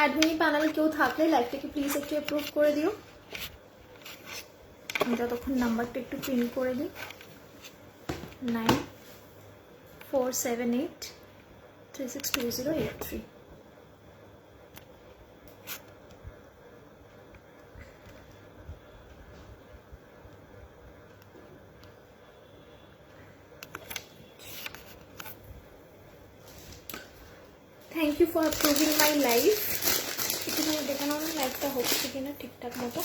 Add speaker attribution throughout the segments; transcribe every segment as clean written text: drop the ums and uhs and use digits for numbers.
Speaker 1: Admin প্যানেলে কেউ থাকলে লাইভটাকে প্লিজ একটু অ্যাপ্রুভ করে দিও। আমি যতক্ষণ নাম্বারটা একটু প্রিন্ট করে দিই। 9478362083। Thank you for approving my life. একটুখানি দেখে নাও না লাইভটা হচ্ছে কিনা ঠিকঠাক মতো।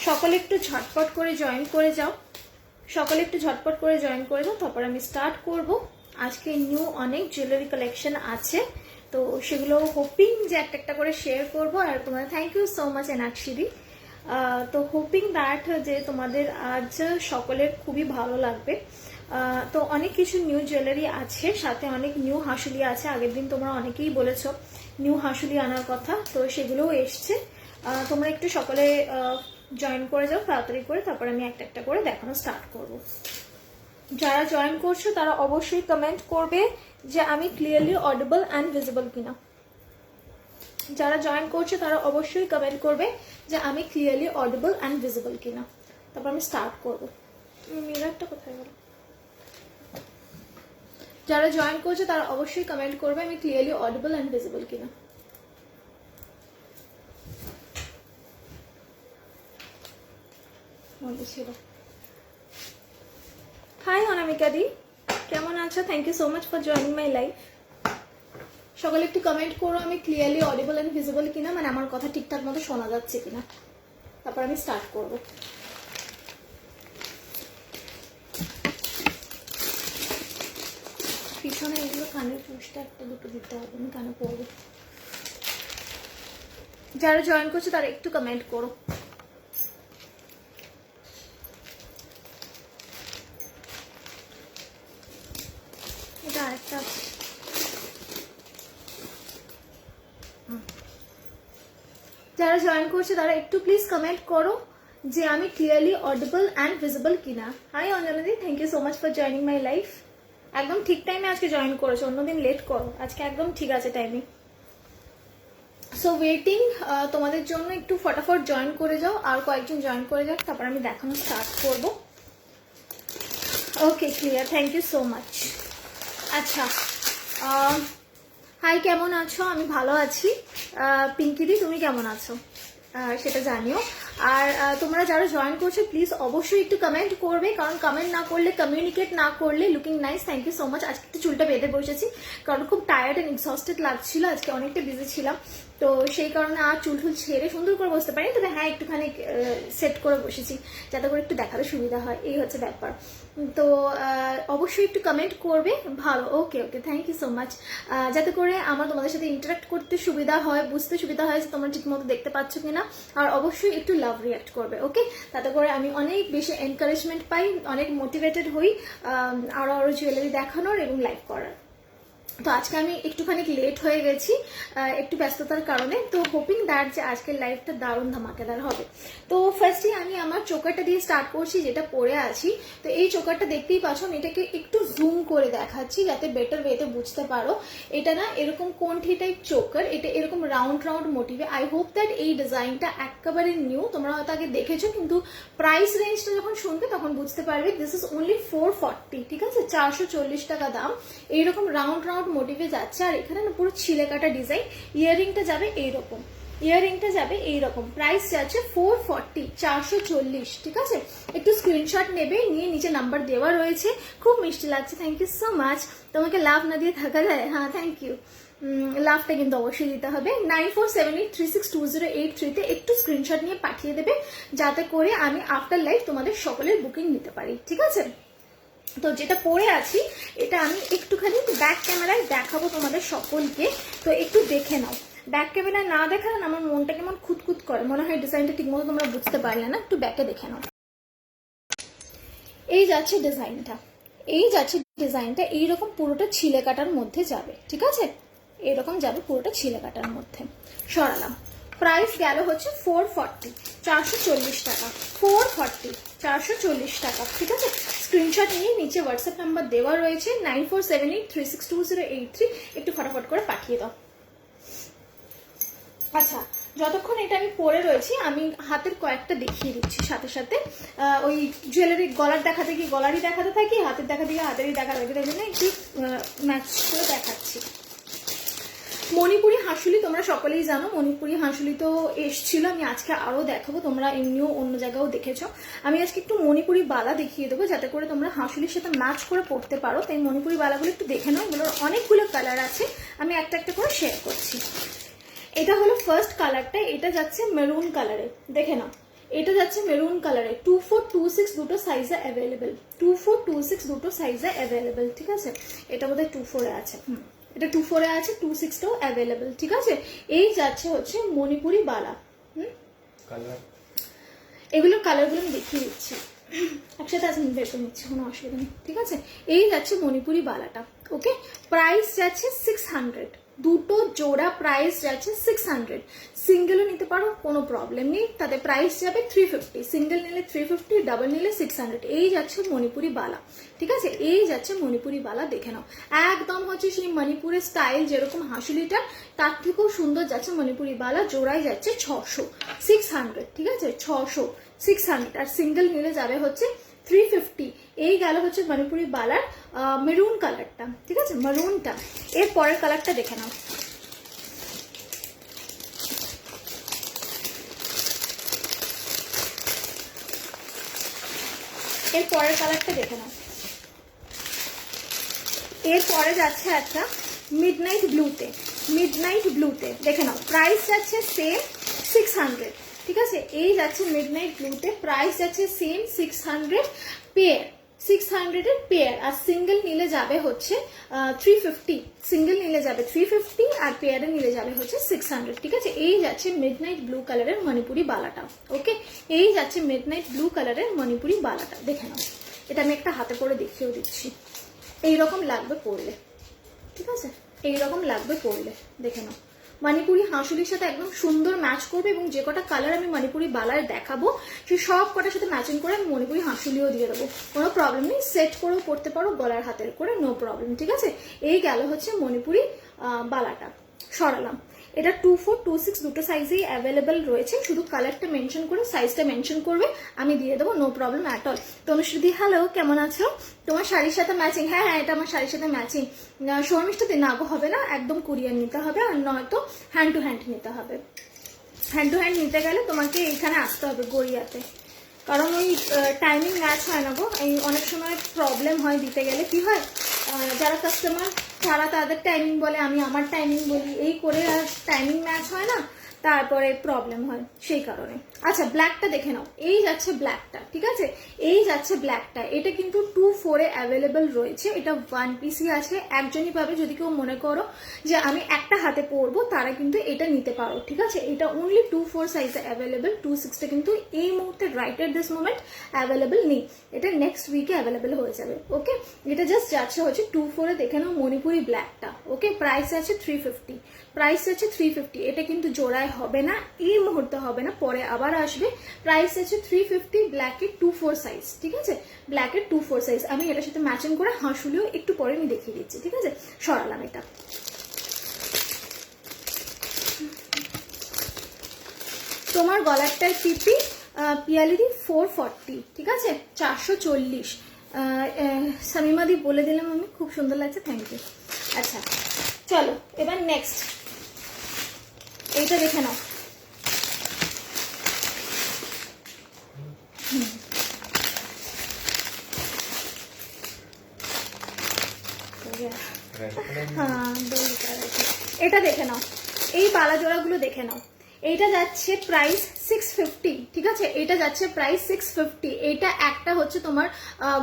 Speaker 1: সকলে একটু ঝটপট করে জয়েন করে যাও, সকলে একটু ঝটপট করে জয়েন করে যাও, তারপর আমি স্টার্ট করব। আজকে নিউ অনেক জুয়েলারি কালেকশন আছে, তো সেগুলো হোপিং যে একটা একটা করে শেয়ার করব। আর তোমাদের থ্যাংক ইউ সো মাচ এনাক্ষিদি। তো হোপিং দ্যাট যে তোমাদের আজ সকলের খুবই ভালো লাগবে। তো অনেক কিছু নিউ জুয়েলারি আছে, সাথে অনেক নিউ হাসুলি আছে। আগের দিন তোমরা অনেকেই বলেছো নিউ হাসুলি আনার কথা, তো সেগুলোও এসছে। তোমরা একটু সকলে জয়েন করে যাও তাড়াতাড়ি করে, তারপর আমি একটা একটা করে দেখানো স্টার্ট করব। যারা জয়েন করছো তারা অবশ্যই কমেন্ট করবে যে আমি ক্লিয়ারলি অডিবল অ্যান্ড ভিজিবল কিনা। যারা জয়েন করছে তারা অবশ্যই কমেন্ট করবে যে আমি ক্লিয়ারলি অডিবল অ্যান্ড ভিজিবল কিনা, তারপর আমি স্টার্ট করব। মিরারটা কোথায় গেল? যারা জয়েন করছে তারা অবশ্যই কমেন্ট করবে আমি ক্লিয়ারলি অডিবল অ্যান্ড ভিজিবল কিনা। হাই অনামিকা দি, কেমন আছো? Thank you so much for joining my life. সকলে একটু কমেন্ট করো আমি ক্লিয়ারলি অডিবল অ্যান্ড ভিজিবল কিনা, মানে আমার কথা ঠিকঠাক মতো শোনা যাচ্ছে কিনা, তারপর আমি স্টার্ট করব। পিছনে এগুলো কানের চুষটা একটা দুটো দিতে হবে, আমি কানে পড়বো। যারা জয়েন করছে তারা একটু কমেন্ট করো। এটা আরেকটা আছে। যারা জয়েন করছে তারা একটু প্লিজ কমেন্ট করো যে আমি ক্লিয়ারলি অডিবল অ্যান্ড ভিজিবল কিনা। হাই অঞ্জনাদি, thank you so much for joining my life. একদম ঠিক টাইমে আজকে জয়েন করেছো, অন্যদিন লেট করো, আজকে একদম ঠিক আছে টাইমে। সো ওয়েটিং তোমাদের জন্য, একটু ফটাফট জয়েন করে যাও, আর কয়েকজন জয়েন করে যাও, তারপর আমি দেখানো স্টার্ট করব। Okay clear, thank you so much. আচ্ছা, হাই কেমন আছো? আমি ভালো আছি। পিঙ্কিদি তুমি কেমন আছো সেটা জানিও। আর তোমরা যারা জয়েন করছো প্লিজ অবশ্যই একটু কমেন্ট করবে, কারণ কমেন্ট না করলে, কমিউনিকেট না করলে looking nice. Thank you so much. আজকে একটু চুলটা বেঁধে বসেছি কারণ খুব টায়ার্ড অ্যান্ড এক্সস্টেড লাগছিল, আজকে অনেকটা বিজি ছিলাম, তো সেই কারণে আর চুল টুল ছেড়ে সুন্দর করে বসতে পারি। তবে হ্যাঁ একটুখানি সেট করে বসেছি যাতে করে একটু দেখাতে সুবিধা হয়, এই হচ্ছে ব্যাপার। তো অবশ্যই একটু কমেন্ট করবে ভালো। ওকে ওকে, থ্যাংক ইউ সো মাচ। যাতে করে আমার তোমাদের সাথে ইন্টারাক্ট করতে সুবিধা হয়, বুঝতে সুবিধা হয় যে তোমরা ঠিকমতো দেখতে পাচ্ছ কিনা। আর অবশ্যই একটু লাভ রিয়াক্ট করবে, ওকে? তাতে করে আমি অনেক বেশি এনকারেজমেন্ট পাই, অনেক মোটিভেটেড হই আরো আরো জুয়েলারি দেখানোর এবং লাইভ করার। তো আজকে আমি একটুখানি লেট হয়ে গেছি একটু ব্যস্ততার কারণে। তো হোপিং দ্যাট যে আজকের লাইভটা দারুণ ধামাকেদার হবে। তো ফার্স্টে আমি আমার চোকারটা দিয়ে স্টার্ট করছি, যেটা পরে আছি। তো এই চোকারটা দেখতেই পাচ্ছ, আমি এটাকে একটু জুম করে দেখাচ্ছি যাতে বেটার ওয়েতে বুঝতে পারো। এটা না এরকম কোন্ঠি টাইপ চোকার, এটা এরকম রাউন্ড রাউন্ড মোটিভে। আই হোপ দ্যাট এই ডিজাইনটা একেবারে নিউ, তোমরা হয়তো আগে দেখেছো, কিন্তু প্রাইস রেঞ্জটা যখন শুনবে তখন বুঝতে পারবে। দিস ইজ অনলি 440, ঠিক আছে? 440 টাকা দাম। এইরকম রাউন্ড রাউন্ড মোটিভে যাচ্ছে, আর এখানে না পুরো ছিলে কাটা ডিজাইন। ইয়াররিংটা যাবে এইরকম, ইয়াররিংটা যাবে এইরকম। প্রাইস যাচ্ছে 440, 440, ঠিক আছে? একটু স্ক্রিনশট নেবে, নিয়ে নিচে নাম্বার দেওয়া রয়েছে। খুব মিষ্টি লাগছে, থ্যাংক ইউ সো মাচ। তোমাকে লাভ না দিয়ে থাকা যায়? হ্যাঁ থ্যাংক ইউ। লাভটা কিন্তু অবশ্যই দিতে হবে। 9478362083 একটু স্ক্রিনশট নিয়ে পাঠিয়ে দেবে, যাতে করে আমি আফটার লাইভ তোমাদের সকলের বুকিং নিতে পারি, ঠিক আছে? তো যেটা পরে আছি এটা আমি একটুখানি ব্যাক ক্যামেরায় দেখাবো তোমাদের সকলকে, তো একটু দেখে নাও। ব্যাক ক্যামেরায় না দেখালে না আমার মনটা কেমন খুঁতখুত করে, মনে হয় ডিজাইনটা ঠিকমতো তোমরা বুঝতে পারলে না। একটু ব্যাকে দেখে নাও। এই যাচ্ছে ডিজাইনটা, এই যাচ্ছে ডিজাইনটা, এইরকম পুরোটা ছিলে কাটার মধ্যে যাবে, ঠিক আছে? এরকম যাবে পুরোটা ছিলে কাটার মধ্যে। সরালাম। প্রাইস গেল হচ্ছে 440, 440 টাকা। 440, 440 টাকা, ঠিক আছে? স্ক্রিনশট নিয়ে নিচে হোয়াটসঅ্যাপ নাম্বার দেওয়া রয়েছে 9478362083, একটু ফটাফট করে পাঠিয়ে দাও। আচ্ছা, যতক্ষণ এটা আমি পরে রয়েছি আমি হাতের কয়েকটা দেখিয়ে দিচ্ছি সাথে সাথে। ওই জুয়েলারি গলার দেখাতে গিয়ে গলারই দেখাতে থাকি, হাতের দেখাতে গিয়ে হাতেরই দেখা থাকি, তাই জন্য একটু ম্যাচ করে দেখাচ্ছি। মণিপুরি হাঁসুলি তোমরা সকলেই জানো, মণিপুরি হাঁসুলি তো এসছিল, আমি আজকে আরও দেখাবো, তোমরা এমনিও অন্য জায়গাও দেখেছো। আমি আজকে একটু মণিপুরি বালা দেখিয়ে দেবো যাতে করে তোমরা হাঁসুলির সাথে ম্যাচ করে পড়তে পারো। তাই মণিপুরি বালাগুলো একটু দেখে নাও, এগুলোর অনেকগুলো কালার আছে, আমি একটা একটা করে শেয়ার করছি। এটা হলো ফার্স্ট কালারটা, এটা যাচ্ছে মেরুন কালারে, দেখে নাও এটা যাচ্ছে মেরুন কালারে। 2426 দুটো সাইজে অ্যাভেলেবেল, 2426 দুটো সাইজে অ্যাভেলেবেল, ঠিক আছে। এটা বোধহয় 24-এ আছে, এটা 24-এ আছে, 26টাও অ্যাভেলেবেল, ঠিক আছে। এই যাচ্ছে হচ্ছে মণিপুরি বালা। এগুলোর কালারগুলো আমি দেখিয়ে দিচ্ছি, একসাথে আছে বের করে নিচ্ছি, কোনো অসুবিধা নেই, ঠিক আছে। এই যাচ্ছে মণিপুরি বালাটা, ওকে। প্রাইস যাচ্ছে 600, দুটো জোড়া প্রাইস যাচ্ছে 600। সিঙ্গেলও নিতে পারো, কোনো প্রবলেম নেই, তাতে প্রাইস যাবে 350, সিঙ্গেল নিলে 350, ডাবল নিলে 600। এই যাচ্ছে মণিপুরি বালা, ঠিক আছে। এই যাচ্ছে মণিপুরি বালা, দেখে নাও একদম হচ্ছে সেই মণিপুরের স্টাইল যেরকম হাঁসুলিটা তার থেকেও সুন্দর যাচ্ছে মণিপুরি বালা। জোড়ায় যাচ্ছে 600, 600, ঠিক আছে, 600, 600, আর সিঙ্গেল নিলে যাবে হচ্ছে 350। এই গেল হচ্ছে মণিপুরি বালার মেরুন কালারটা, ঠিক আছে, মেরুনটা। এর পরের কালারটা দেখে নাও, এর পরের কালারটা দেখে নাও। এরপরে যাচ্ছে একটা মিডনাইট ব্লুতে, মিডনাইট ব্লুতে, দেখে নাও প্রাইস যাচ্ছে সেম 600, ঠিক আছে। এই যাচ্ছে মিডনাইট ব্লুতে, প্রাইস যাচ্ছে সেম 600 পেয়ার, 600 এর পেয়ার, আর সিঙ্গেল নিলে যাবে হচ্ছে 350, সিঙ্গেল নিলে যাবে 350, আর পেয়ারে নিলে যাবে হচ্ছে 600, ঠিক আছে। এই যাচ্ছে মিডনাইট ব্লু কালারের মণিপুরি বালাটা, ওকে। এই যাচ্ছে মিডনাইট ব্লু কালারের মণিপুরি বালাটা, দেখে নাও। এটা আমি একটা হাতে করে দেখিয়েও দিচ্ছি, এইরকম লাগবে পরলে, ঠিক আছে, এইরকম লাগবে পরলে, দেখে নাও। মণিপুরি হাঁসুলির সাথে একদম সুন্দর ম্যাচ করবে, এবং যে কটা কালার আমি মণিপুরি বালায় দেখাবো সেই সব কটার সাথে ম্যাচিং করে আমি মণিপুরি হাঁসুলিও দিয়ে দেবো, কোনো প্রবলেম নেই। সেট করেও পড়তে পারো গলার হাতের করে, নো প্রবলেম, ঠিক আছে। এই গেল হচ্ছে মণিপুরি বালাটা, সরালাম। এটা 2426 দুটো সাইজেই অ্যাভেলেবেল রয়েছে, শুধু কালারটা মেনশন করে সাইজটা মেনশন করবে, আমি দিয়ে দেবো, no problem at all. Tanushruti hello, কেমন আছো? তোমার শাড়ির সাথে ম্যাচিং, হ্যাঁ হ্যাঁ এটা আমার শাড়ির সাথে ম্যাচিং। শর্মিষ্ঠাতে না গো, হবে না, একদম কুরিয়ার নিতে হবে, আর নয়তো হ্যান্ড টু হ্যান্ড নিতে হবে। হ্যান্ড টু হ্যান্ড নিতে গেলে তোমাকে এইখানে আসতে হবে গড়িয়াতে, কারণ ওই টাইমিং ম্যাচ হয় না গো, এই অনেক সময় প্রবলেম হয় দিতে গেলে। কি হয়, যারা কাস্টমার তারা তাদের টাইমিং বলে, আমি আমার টাইমিং বলি, এই করে আর টাইমিং ম্যাচ হয় না, তারপরে প্রবলেম হয় সেই কারণে। আচ্ছা, ব্ল্যাকটা দেখে নাও, এই যাচ্ছে ব্ল্যাকটা, ঠিক আছে, এই যাচ্ছে ব্ল্যাকটা। এটা কিন্তু 24-এ অ্যাভেলেবেল রয়েছে, এটা 1 পিসই আছে, একজনই পাবে। যদি কেউ মনে করো যে আমি একটা হাতে পরবো, তারা কিন্তু এটা নিতে পারো, ঠিক আছে। এটা অনলি 24 সাইজে অ্যাভেলেবেল, 26টা কিন্তু এই মুহূর্তে right at this moment available নেই, এটা নেক্সট উইকে অ্যাভেলেবেল হয়ে যাবে, ওকে। এটা জাস্ট যাচ্ছে হচ্ছে 24-এ, দেখে নাও মণিপুরি ব্ল্যাকটা, ওকে। প্রাইস আছে 350, প্রাইস আছে 350। এটা কিন্তু জোড়ায় হবে না, এই মুহূর্তে হবে না, পরে আবার আসবে। প্রাইস আছে 350, ব্ল্যাকের 24 সাইজ, ঠিক আছে, ব্ল্যাকের 24 সাইজ। আমি এটার সাথে ম্যাচিং করে হাঁসুলিও একটু পরে আমি দেখিয়ে দিচ্ছি, ঠিক আছে। সরালাম এটা। তোমার গলারটার পিপি পিয়ালিদি 440, ঠিক আছে, 440। শামিমাদি বলে দিলাম আমি, খুব সুন্দর লাগছে, থ্যাংক ইউ। আচ্ছা চলো এবার নেক্সট এইটা দেখে নাও। হ্যাঁ, এটা দেখে নাও, এই বালা জোড়াগুলো দেখে নাও। এইটা যাচ্ছে প্রাইস 650, ঠিক আছে, এটা যাচ্ছে প্রাইস 650। এটা একটা হচ্ছে তোমার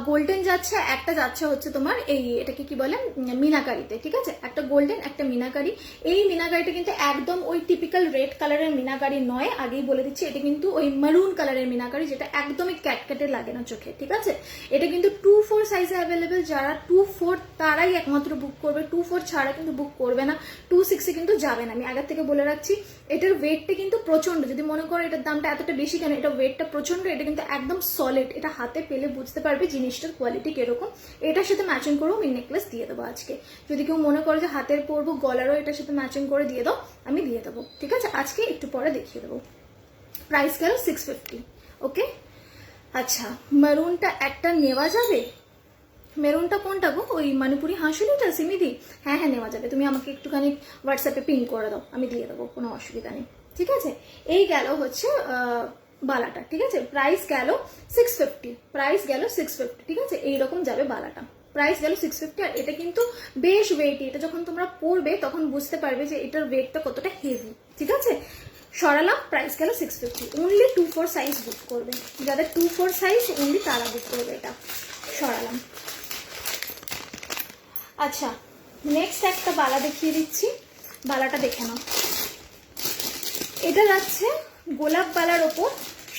Speaker 1: গোল্ডেন যাচ্ছে, একটা যাচ্ছে হচ্ছে তোমার এই এটাকে কি বলে মিনাকারিতে, ঠিক আছে, একটা গোল্ডেন একটা মিনাকারি। এই মিনাকারিটা কিন্তু একদম ওই টিপিক্যাল রেড কালারের মিনাকারি নয়, আগেই বলে দিচ্ছি, এটা কিন্তু ওই মেরুন কালারের মিনাকারি, যেটা একদমই ক্যাটক্যাটে লাগে না চোখে, ঠিক আছে। এটা কিন্তু 24 সাইজে অ্যাভেলেবেল, যারা 24 তারাই একমাত্র বুক করবে, 24 ছাড়া কিন্তু বুক করবে না, 26-এ কিন্তু যাবে না, আমি আগের থেকে বলে রাখছি। এটার ওয়েটটা কিন্তু প্রচন্ড, যদি মনে করো এটা এটার দামটা এতটা বেশি কেন, এটা ওয়েটটা প্রচন্ড, এটা কিন্তু একদম সলিড, এটা হাতে পেলে বুঝতে পারবে জিনিসটার কোয়ালিটি কিরকম। এটার সাথে ম্যাচিং করেও আমি নেকলেস দিয়ে দেবো আজকে। যদি কেউ মনে করে যে হাতের পরবো, গলারও এটার সাথে ম্যাচিং করে দিয়ে দাও, আমি দিয়ে দেবো, ঠিক আছে। আজকে একটু পরে দেখিয়ে দেবো। প্রাইস গেল 650। ওকে, আচ্ছা মেরুনটা একটা নেওয়া যাবে? মেরুনটা কোনটা গো? ওই মণিপুরি হাঁসুলিটা সিমিদি? হ্যাঁ হ্যাঁ নেওয়া যাবে, তুমি আমাকে একটুখানি হোয়াটসঅ্যাপে পিন করে দাও, আমি দিয়ে দেবো, কোনো অসুবিধা নেই, ঠিক আছে। এই গেল হচ্ছে বালাটা, ঠিক আছে। প্রাইস গেল 650, প্রাইস গেল 650, ঠিক আছে। এইরকম যাবে বালাটা, প্রাইস গেল 650। আর এটা কিন্তু বেশ ওয়েটি, এটা যখন তোমরা পরবে তখন বুঝতে পারবে যে এটার ওয়েটটা কতটা হেভি, ঠিক আছে। সরালাম, প্রাইস গেল 650। অনলি 2-4 সাইজ বুক করবে, যাদের 2-4 সাইজ অনলি তারা বুক করবে এটা। সরালাম। আচ্ছা নেক্সট একটা বালা দেখিয়ে দিচ্ছি, বালাটা দেখে নাও। এটা যাচ্ছে গোলাপ বালার ওপর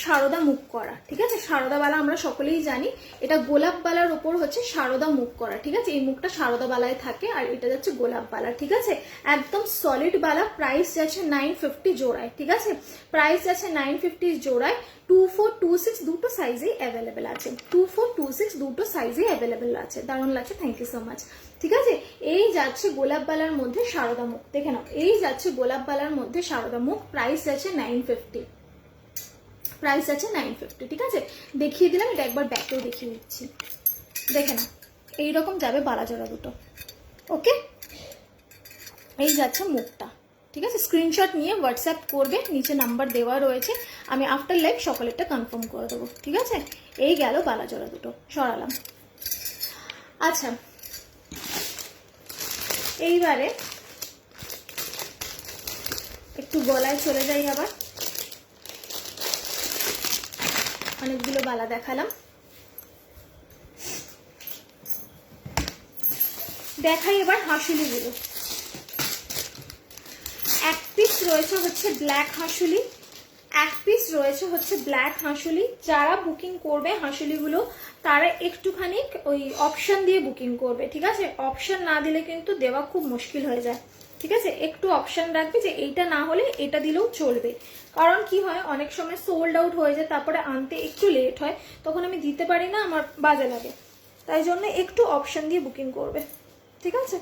Speaker 1: সারদা মুখ করা, ঠিক আছে। সারদা বালা আমরা সকলেই জানি, এটা গোলাপ বালার ওপর হচ্ছে সারদা মুখ করা, ঠিক আছে। এই মুখটা সারদা বালায় থাকে, আর এটা যাচ্ছে গোলাপ বালা, ঠিক আছে। একদম সলিড বালা। প্রাইস যাচ্ছে 950 জোড়ায়, ঠিক আছে। প্রাইস যাচ্ছে 950 জোড়ায়। 2426 দুটো সাইজেই অ্যাভেলেবেল আছে, 2426 দুটো সাইজেই অ্যাভেলেবেল আছে। দারুণ লাগছে, থ্যাংক ইউ সো মাচ, ঠিক আছে। এই যাচ্ছে গোলাপ বালার মধ্যে সারদা মুখ, দেখে নাও। এই যাচ্ছে গোলাপ বালার মধ্যে সারদা মুখ। প্রাইস যাচ্ছে 950, প্রাইস আছে 950, ঠিক আছে। দেখিয়ে দিলাম, এটা একবার ব্যাকেও দেখিয়ে দিচ্ছি, দেখে না। এইরকম যাবে বালা জোড়া দুটো। ওকে, এই যাচ্ছে মুখটা, ঠিক আছে। স্ক্রিনশট নিয়ে হোয়াটসঅ্যাপ করবে, নিচে নাম্বার দেওয়া রয়েছে, আমি আফটার লাইভ সকলেরটা কনফার্ম করে দেবো, ঠিক আছে। এই গেল বালা জোড়া দুটো, সরালাম। আচ্ছা এইবারে একটু গলায় চলে যাই, আবার অনেকগুলো বালা দেখালাম, দেখাই এবার হাঁসুলিগুলো। এক পিস রয়েছে হচ্ছে ব্ল্যাক হাঁসুলি, এক পিস রয়েছে হচ্ছে ব্ল্যাক হাঁসুলি। যারা বুকিং করবে হাঁসুলিগুলো তারা একটুখানি ওই অপশন দিয়ে বুকিং করবে, ঠিক আছে। অপশন না দিলে কিন্তু দেওয়া খুব মুশকিল হয়ে যায়, ঠিক আছে। একটু অপশন রাখবে যে এইটা না হলে এটা দিলেও চলবে, কারণ কি হয় অনেক সময় সোল্ড আউট হয়ে যায়, তারপরে আনতে একটু লেট হয়, তখন আমি দিতে পারি না, আমার বাজে লাগে। তাই জন্য একটু অপশন দিয়ে বুকিং করবে, ঠিক আছে।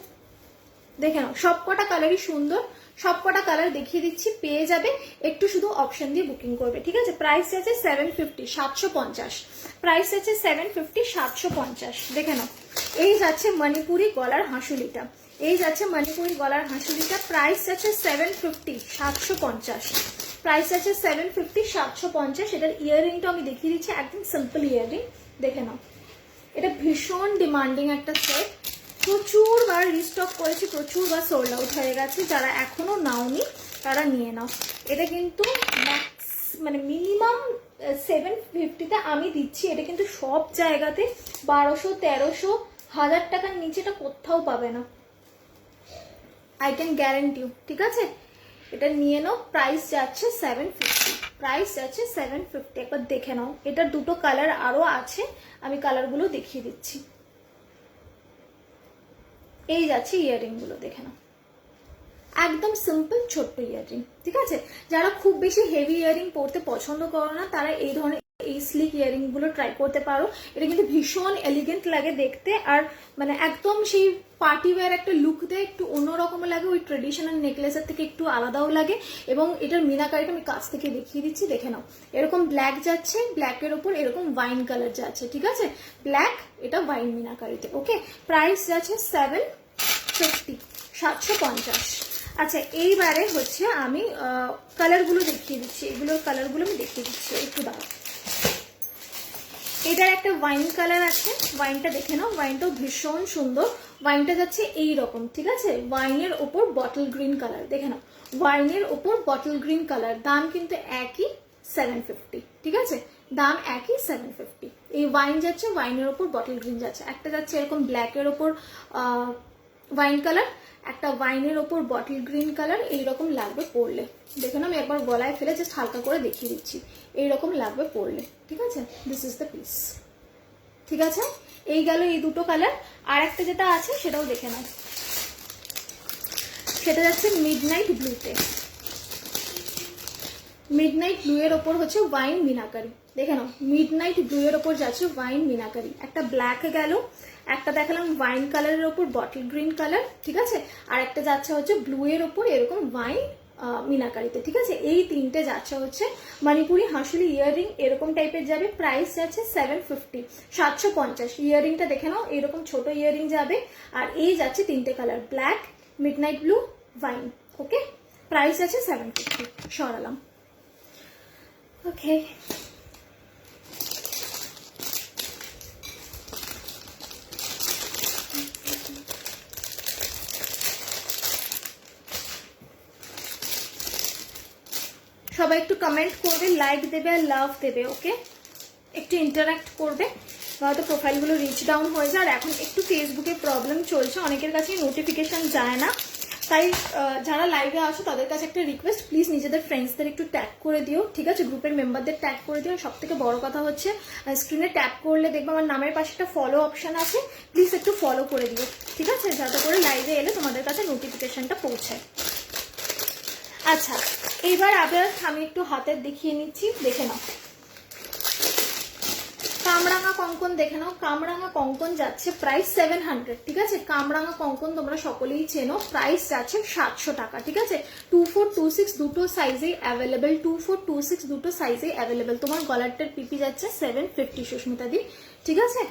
Speaker 1: দেখে নাও, সব কটা কালারই সুন্দর, সব কটা কালার দেখিয়ে দিচ্ছি, পেয়ে যাবে, একটু শুধু অপশন দিয়ে বুকিং করবে, ঠিক আছে। প্রাইস আছে 750, 750। প্রাইস আছে 750, 750। দেখে নাও, এই যাচ্ছে মণিপুরি গলার হাঁসুলিটা, এই যাচ্ছে মণিপুরি গলার হাঁসুলিটা। প্রাইস আছে 750, 750। প্রাইস আছে 750, 750। এটার ইয়াররিংটা আমি দেখিয়ে দিচ্ছি, একদম সিম্পল ইয়াররিং, দেখে নাও। এটা ভীষণ ডিমান্ডিং একটা সেট, প্রচুর বার রিস্টক করেছি, প্রচুর বার সোল্ড আউট হয়ে গেছে। যারা এখনো নাওনি তারা নিয়ে নাও। এটা কিন্তু মানে মিনিমাম 750-তে আমি দিচ্ছি। এটা কিন্তু সব জায়গাতে 1200, 1300, 1000 টাকার নিচে এটা কোথাও পাবে না, আই ক্যান গ্যারেন্টি ইউ, ঠিক আছে। এটা নিয়ে নাও। প্রাইস যাচ্ছে 750, প্রাইস যাচ্ছে 750। একবার দেখে নাও, এটার দুটো কালার আরো আছে, আমি কালারগুলো দেখিয়ে দিচ্ছি। এই যাচ্ছে ইয়াররিং গুলো, দেখে নাও, একদম সিম্পল ছোট্ট ইয়াররিং, ঠিক আছে। যারা খুব বেশি হেভি ইয়াররিং পরতে পছন্দ করো না তারা এই ধরনের এই স্লিক ইয়াররিং গুলো ট্রাই করতে পারো। এটা কিন্তু ভীষণ এলিগেন্ট লাগে দেখতে, আর মানে একদম সেই পার্টি ওয়্যার একটা লুক দেয়, একটু অন্যরকম লাগে, ওই ট্রেডিশনাল নেকলেসের থেকে একটু আলাদাও লাগে। এবং এটার মিনাকারিটা আমি কাছ থেকে দেখিয়ে দিচ্ছি, দেখে নাও। এরকম ব্ল্যাক যাচ্ছে, ব্ল্যাকের ওপর এরকম ওয়াইন কালার যাচ্ছে, ঠিক আছে। ব্ল্যাক, এটা ওয়াইন মিনাকারিতে। ওকে, প্রাইস যাচ্ছে 750, 750। আচ্ছা এইবারে হচ্ছে আমি কালারগুলো দেখিয়ে দিচ্ছি, এগুলোর কালারগুলো আমি দেখিয়ে দিচ্ছি, একটু দাঁড়াও। এটার একটা ওয়াইন কালার আছে, ওয়াইনটা দেখে নাও, ওয়াইনটাও ভীষণ সুন্দর। ওয়াইনটা যাচ্ছে এই রকম, ঠিক আছে। ওয়াইনের ওপর বটল গ্রিন কালার, দেখে নাও, ওয়াইনের ওপর বটল গ্রিন কালার। দাম কিন্তু একই 750, ঠিক আছে। দাম একই 750। এই ওয়াইন যাচ্ছে, ওয়াইনের ওপর বটল গ্রিন যাচ্ছে। একটা যাচ্ছে এরকম ব্ল্যাকের ওপর ওয়াইন কালার, একটা ওয়াইনের ওপর বটল গ্রিন কালার। এইরকম লাগবে পরলে, দেখুন আমি একবার গলায় ফেলে জাস্ট হালকা করে দেখিয়ে দিচ্ছি, এইরকম লাগবে পরলে, ঠিক আছে। দিস ইজ দ্য পিস, ঠিক আছে। এই গেল এই দুটো কালার। আর একটা যেটা আছে সেটাও দেখে নাও, সেটা যাচ্ছে মিডনাইট ব্লুতে। মিডনাইট ব্লু এর ওপর হচ্ছে ওয়াইন মিনাকারি, দেখে নাও মিডনাইট ব্লু এর ওপর যাচ্ছে ওয়াইন মিনাকারি। একটা ব্ল্যাক গেল, একটা দেখালাম ওয়াইন কালারের ওপর বটল গ্রিন কালার, ঠিক আছে, আর একটা যাচ্ছে হচ্ছে ব্লু এর ওপর এরকম ওয়াইন মিনাকারিতে, ঠিক আছে। এই তিনটে যাচ্ছে হচ্ছে মণিপুরি হাঁসুলি ইয়াররিং এরকম টাইপের যাবে, প্রাইস যাচ্ছে 750, 750। ইয়াররিংটা দেখে নাও এরকম ছোট ইয়াররিং যাবে, আর এই যাচ্ছে তিনটে colour black, midnight blue, wine, okay. Price আছে 750, সরালাম, ওকে। সবাই একটু কমেন্ট করবে, লাইক দেবে আর লাভ দেবে, ওকে। একটু ইন্টারাক্ট করবে, হয়তো প্রোফাইলগুলো রিচ ডাউন হয়ে যায়। আর এখন একটু ফেসবুকে প্রবলেম চলছে, অনেকের কাছে নোটিফিকেশন যায় না, তাই যারা লাইভে আসো তাদের কাছে একটা রিকোয়েস্ট, প্লিজ নিজেদের ফ্রেন্ডসদের একটু ট্যাগ করে দিও, ঠিক আছে, গ্রুপের মেম্বারদের ট্যাগ করে দিও। সব থেকে বড় কথা হচ্ছে স্ক্রিনে ট্যাপ করলে দেখবে আমার নামের পাশে একটা ফলো অপশন আছে, প্লিজ একটু ফলো করে দিও, ঠিক আছে, যাতে করে লাইভে এলে তোমাদের কাছে নোটিফিকেশনটা পৌঁছায়। আচ্ছা, এইবার আবার আমি একটু হাতের দেখিয়ে নিচ্ছি, দেখে নাও কামরাঙা কঙ্কন, দেখে নাও কামরাঙা কঙ্কন যাচ্ছে প্রাইস 700, ঠিক আছে। কামরাঙা কঙ্কন তোমরা সকলেই চেনো, প্রাইস যাচ্ছে 700 টাকা, ঠিক আছে। 2426 দুটো সাইজেই অ্যাভেলেবেল, 2426 দুটো সাইজেই অ্যাভেলেবেল। তোমার গলারটার পিপি যাচ্ছে 750 সুস্মিতা দি, ঠিক আছে।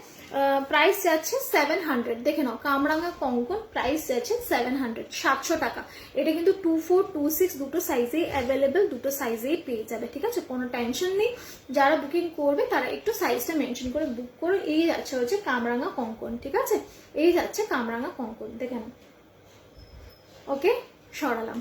Speaker 1: প্রাইস যাচ্ছে 700, দেখে নাও কামরাঙা কঙ্কন, প্রাইস যাচ্ছে 700, 700 টাকা। এটা কিন্তু 2426 দুটো সাইজেই অ্যাভেলেবেল, দুটো সাইজেই পেয়ে যাবে, ঠিক আছে, কোনো টেনশন নেই। যারা বুকিং করবে তারা একটু সাইজটা মেনশন করে বুক করে। এই যাচ্ছে হচ্ছে কামরাঙা কঙ্কন, ঠিক আছে, এই যাচ্ছে কামরাঙা কঙ্কন, দেখে নাও, ওকে, সরালাম।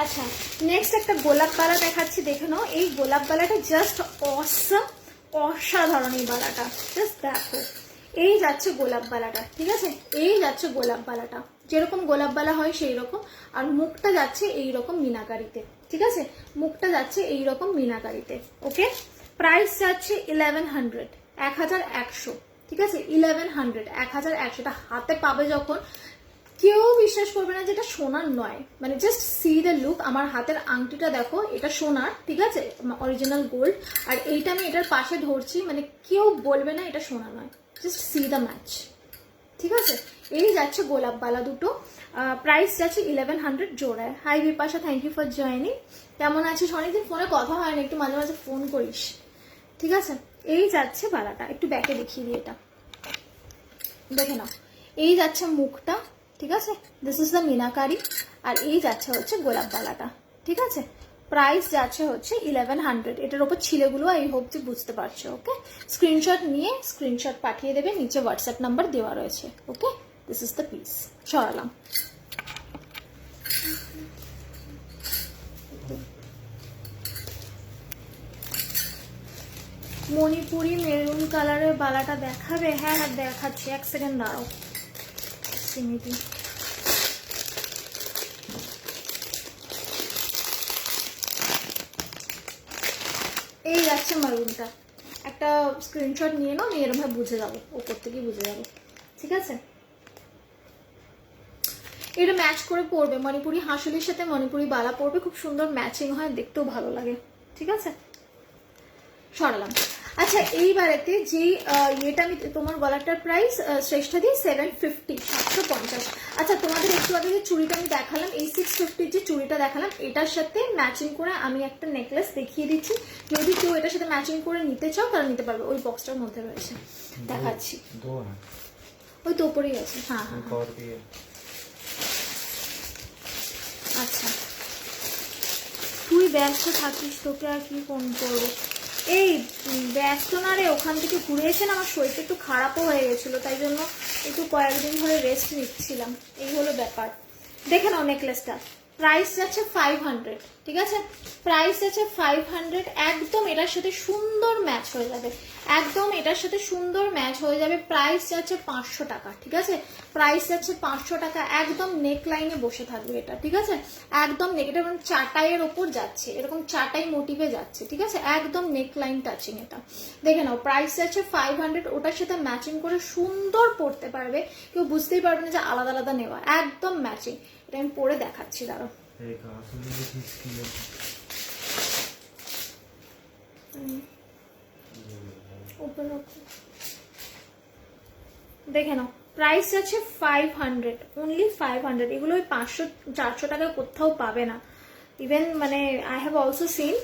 Speaker 1: আচ্ছা, নেক্সট একটা গোলাপ বালা দেখাচ্ছি, দেখে নাও। এই গোলাপ বালাটা জাস্ট অসাম, অসাধারণ এই বালাটা, জাস্ট দেখো। এই যাচ্ছে গোলাপ বালাটা, ঠিক আছে, এই যাচ্ছে গোলাপ বালাটা, যেরকম গোলাপ বালা হয় সেই রকম। আর মুখটা যাচ্ছে এইরকম মিনাকারিতে, ঠিক আছে, মুখটা যাচ্ছে এইরকম মিনাকারিতে, ওকে। প্রাইস যাচ্ছে 1100, 1100, ঠিক আছে, 1100, 1100। হাতে পাবে যখন কেউ বিশ্বাস করবে না যে এটা সোনার নয়, মানে জাস্ট সি দ্য লুক। আমার হাতের আংটিটা দেখো, এটা সোনার, ঠিক আছে, অরিজিনাল গোল্ড। আর এইটা আমি এটার পাশে ধরছি, মানে কেউ বলবে না এটা সোনা নয়, জাস্ট সি দ্য ম্যাচ, ঠিক আছে। এই যাচ্ছে গোলাপ বালা দুটো, প্রাইস যাচ্ছে 1100 জোড়ায়। Hi Bipasha, thank you for joining. কেমন আছিস? অনেকদিন ফোনে কথা হয় না, একটু মাঝে মাঝে ফোন করিস, ঠিক আছে। এই যাচ্ছে বালাটা, একটু ব্যাকে দেখিয়ে দিই, এটা দেখে নাও। এই যাচ্ছে মুখটা, ঠিক আছে, দিস ইজ দ্য মিনাকারি। আর এই যাচ্ছে হচ্ছে গোলাপ বালাটা, ঠিক আছে। প্রাইস যাচ্ছে হচ্ছে 1100। এটার ওপর ছিলেগুলো আই হোপ যে বুঝতে পারছো, ওকে। স্ক্রিনশট নিয়ে স্ক্রিনশট পাঠিয়ে দেবে, নিচে হোয়াটসঅ্যাপ নাম্বার দেওয়া রয়েছে, okay. This is the piece, সরালাম। মণিপুরি মেরুন কালারের বালাটা দেখাবে? হ্যাঁ হ্যাঁ দেখাচ্ছি, এক সেকেন্ড দাঁড়াও সিমিটি। এই যাচ্ছে মারুনটা, একটা স্ক্রিনশট নিয়ে নাও, আমি এরকম ভাবে বুঝে যাবো, ওপর থেকেই বুঝে যাবো, ঠিক আছে। এটা ম্যাচ করে পরবে, মণিপুরি হাঁসুলির সাথে মণিপুরি বালা পরবে, খুব সুন্দর ম্যাচিং হয়, দেখতেও ভালো লাগে, ঠিক আছে, সরালাম। আচ্ছা, এইবারেতে যেই ইয়েটা আমি তোমার গলাটার প্রাইস শ্রেষ্ঠা দিয়ে 750, 750। আচ্ছা, তোমাদের একটু আগে যে চুড়িটা আমি দেখালাম, এই 650 যে চুড়িটা দেখালাম, এটার সাথে ম্যাচিং করে আমি একটা নেকলেস দেখিয়ে দিচ্ছি। যদি কেউ এটার সাথে ম্যাচিং করে নিতে চাও তারা নিতে পারবে, ওই বক্সটার মধ্যে রয়েছে, দেখাচ্ছি, ওই তো উপরেই আছে, হ্যাঁ হ্যাঁ। আচ্ছা, তুই ব্যস্ত থাকিস, তোকে আর কি ফোন করবো। এই ব্যস্ত না রে, ওখান থেকে ঘুরে এসে না আমার শরীরটা একটু খারাপও হয়ে গেছিলো, তাই জন্য একটু কয়েকদিন ধরে রেস্ট নিচ্ছিলাম, এই হলো ব্যাপার। দেখে নাও নেকলেসটা, প্রাইস যাচ্ছে 500, ঠিক আছে, প্রাইস আছে 500, একদম এটার সাথে সুন্দর ম্যাচ হয়ে যাবে, একদম এটার সাথে সুন্দর ম্যাচ হয়ে যাবে। প্রাইস আছে 500 টাকা, ঠিক আছে, প্রাইস আছে 500 টাকা, একদম নেক লাইনে বসে থাকবে এটা, ঠিক আছে, একদম নেক, এটা মানে চাটাইয়ের ওপর যাচ্ছে, এরকম চাটাই মোটিভে যাচ্ছে, ঠিক আছে, একদম নেক লাইন টাচিং এটা। দেখে নাও, প্রাইস আছে 500, ওটার সাথে ম্যাচিং করে সুন্দর পরতে পারবে, কেউ বুঝতেই পারবে না যে আলাদা আলাদা নেওয়া, একদম ম্যাচিং। এটা আমি পরে দেখাচ্ছি, দাঁড়াও। দেখে নাও, প্রাইস আছে 500, অনলি 500। এগুলো ওই 500-400 টাকা কোথাও পাবে না। ইভেন মানে আই হ্যাভ অলসো সিন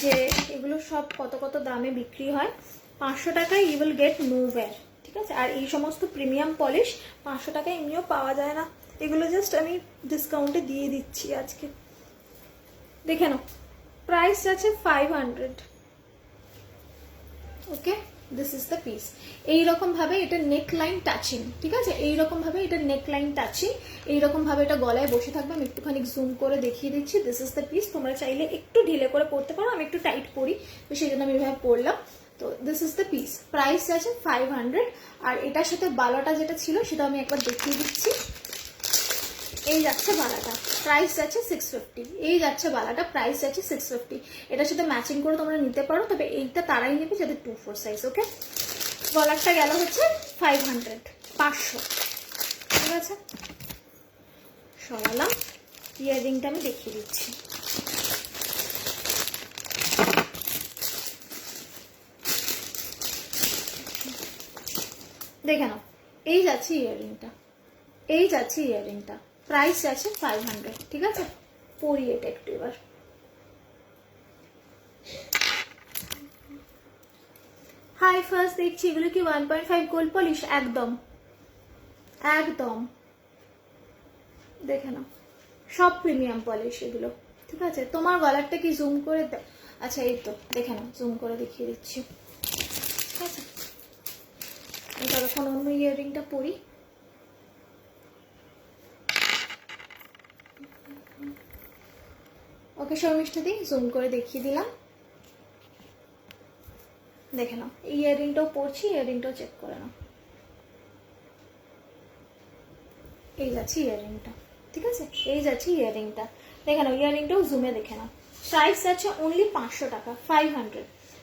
Speaker 1: যে এগুলো সব কত কত দামে বিক্রি হয়, 500 টাকায় ইউ উইল গেট নোওয়্যার, ঠিক আছে। আর এই সমস্ত প্রিমিয়াম পলিশ 500 টাকায় এমনিও পাওয়া যায় না, এগুলো জাস্ট আমি ডিসকাউন্টে দিয়ে দিচ্ছি আজকে। দেখে নাও, প্রাইস আছে 500, ওকে, দিস ইজ দ্য পিস। এইরকম ভাবে এটা নেক লাইন টাচিং, ঠিক আছে, এইরকম ভাবে এটা নেক লাইন টাচিং, এইরকম ভাবে এটা গলায় বসে থাকবে। আমি একটুখানি জুম করে দেখিয়ে দিচ্ছি, দিস ইজ দ্য পিস। তোমরা চাইলে একটু ঢিলে করে পরতে পারো, আমি একটু টাইট পরি, তো সেই জন্য আমি এভাবে পরলাম। তো this is the piece, price আছে 500। আর এটার সাথে বালাটা যেটা ছিল সেটা আমি একবার দেখিয়ে দিচ্ছি। এই যাচ্ছে বালাটা, প্রাইস আছে 650। এই যাচ্ছে বালাটা, প্রাইস আছে 650। এটার সাথে ম্যাচিং করে তোমরা নিতে পারো, তবে এইটা তারাই নেবে যাদের 2-4 সাইজ, ওকে। গলারটা গেল হচ্ছে 500, 500, ঠিক আছে। সরালাম, ইয়ারিংটা আমি দেখিয়ে দিচ্ছি। দেখে নাও, এই যাচ্ছে ইয়ারিংটা, এই যাচ্ছে ইয়ারিংটা, প্রাইস আছে 500, ঠিক আছে। পরি এটা একটু এবার। হাই ফার্স্ট দেখছি, এগুলো কি 1.5 গোল্ড পলিশ? একদম একদম, দেখে নাও, সব প্রিমিয়াম পলিশ এগুলো, ঠিক আছে। তোমার গলারটা কি জুম করে আচ্ছা এই তো, দেখে নাও, জুম করে দেখিয়ে দিচ্ছি, ঠিক আছে। এটা এখন অন্য ইয়ারিংটা পরি। ওকে শর্মিষ্ঠা দি, জুম করে দেখিয়ে দিলাম, দেখে নাও। এই ইয়ারিংটাও পরছি, ইয়ারিংটাও চেক করে নাও, এই যাচ্ছে ইয়ারিংটা, ঠিক আছে, এই যাচ্ছে ইয়ারিংটা, দেখে নাও। ইয়ারিংটাও জুমে দেখে নাও। প্রাইস আছে অনলি 500 টাকা, 500,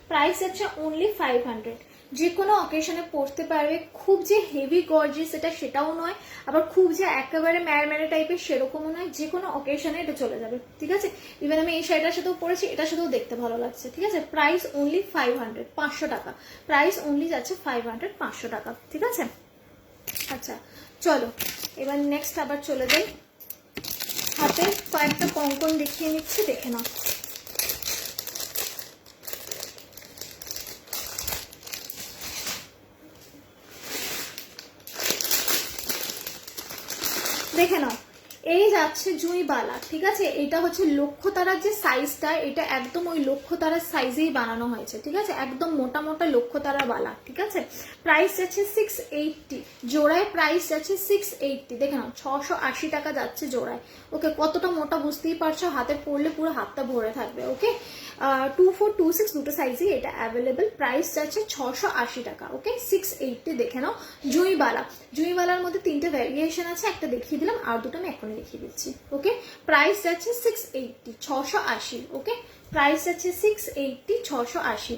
Speaker 1: প্রাইস আছে অনলি 500। যে কোনো অকেশনে পরতে পারবে, খুব যে হেভি গর্জিয়াস এটা সেটাও নয়, আবার খুব যে একেবারে ম্যারম্যারে টাইপের সেরকমও নয়, যে কোনো অকেশনে এটা চলে যাবে, ঠিক আছে। ইভেন আমি এই শাড়িটার সাথেও পরেছি, এটার সাথেও দেখতে ভালো লাগছে, ঠিক আছে। প্রাইস অনলি 500, 500 টাকা, প্রাইস অনলি যাচ্ছে 500, 500 টাকা, ঠিক আছে। আচ্ছা চলো এবার নেক্সট আবার চলে যাই, হাতে কয়েকটা কঙ্কন দেখিয়ে নিচ্ছি, দেখে নাও। দেখে নাও, এই যাচ্ছে জুঁই বালা, ঠিক আছে। এটা হচ্ছে লক্ষ্যতারার যে সাইজটা, এটা একদম ওই লক্ষ্যতারার সাইজেই বানানো হয়েছে, ঠিক আছে, একদম মোটা মোটা লক্ষ্যতারা বালা, ঠিক আছে। প্রাইস আছে 680 জোড়ায়, প্রাইস আছে 680। দেখে নাও, 680 টাকা যাচ্ছে জোড়ায়, ওকে। কতটা মোটা বুঝতেই পারছো, হাতে পরলে পুরো হাতটা ভরে থাকবে, ওকে। 2426 দুটো সাইজই এটা অ্যাভেলেবেল, প্রাইস যাচ্ছে 680 টাকা, ওকে, 680। দেখে নাও, জুঁইবালা, জুঁইবালার মধ্যে 3টে ভ্যারিয়েশন আছে, একটা দেখিয়ে দিলাম, আর দুটো আমি এখনই দেখিয়ে দিচ্ছি, ওকে। প্রাইস যাচ্ছে 680, 680, ওকে, প্রাইস আছে 680, 680।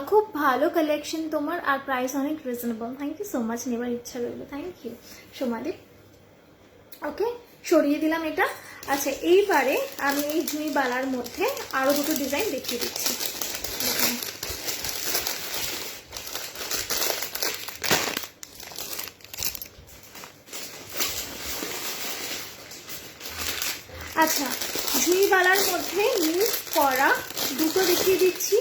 Speaker 1: খুব ভালো কালেকশন তোমার, আর প্রাইস অনেক reasonable, thank you so much, নেবার ইচ্ছা রইল, থ্যাংক ইউ সোমাদি, ওকে। সরিয়ে দিলাম এটা। আচ্ছা এইবারে আমি এই জুঁইবালার মধ্যে আরো দুটো ডিজাইন দেখিয়ে দিচ্ছি। আচ্ছা জুঁইবালার মধ্যে মিক্স করা দুটো দেখিয়ে দিচ্ছি।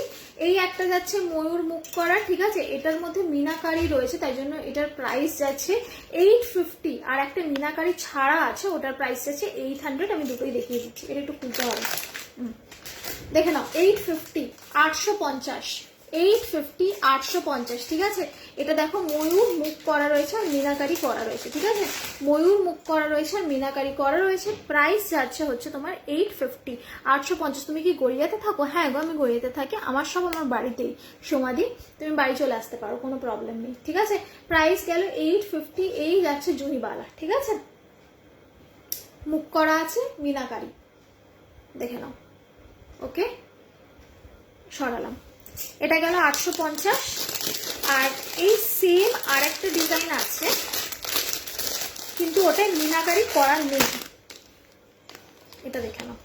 Speaker 1: এই একটা যাচ্ছে ময়ূর মুখ করা, ঠিক আছে, এটার মধ্যে মিনাকারি রয়েছে, তাই জন্য এটার প্রাইস যাচ্ছে 850। আর একটা মিনাকারি ছাড়া আছে, ওটার প্রাইস যাচ্ছে 800। আমি দুটোই দেখিয়ে দিচ্ছি, এটা একটু খুলতে হবে, দেখে নাও। 850, 850, 850, 850, ঠিক আছে। এটা দেখো ময়ূর মুখ করা রয়েছে আর মিনাকারি করা রয়েছে, ঠিক আছে। ময়ূর মুখ করা রয়েছে আর মিনাকারি করা রয়েছে। প্রাইস যাচ্ছে হচ্ছে তোমার 850, 850। তুমি কি গড়িয়াতে থাকো? হ্যাঁ গো, আমি গড়িয়াতে থাকি, আমার সব আমার বাড়িতেই সমাধি, তুমি বাড়ি চলে আসতে পারো, কোনো প্রবলেম নেই, ঠিক আছে। প্রাইস গেল 850। এই যাচ্ছে জুহিবালা, ঠিক আছে, মুখ করা আছে মিনাকারি, দেখে নাও। ওকে, সরালাম। এটা গেল 850। আর এই সেম আর একটা ডিজাইন আছে, কিন্তু ওটাই মিনাকারি করা নেই। এটা দেখে নাও,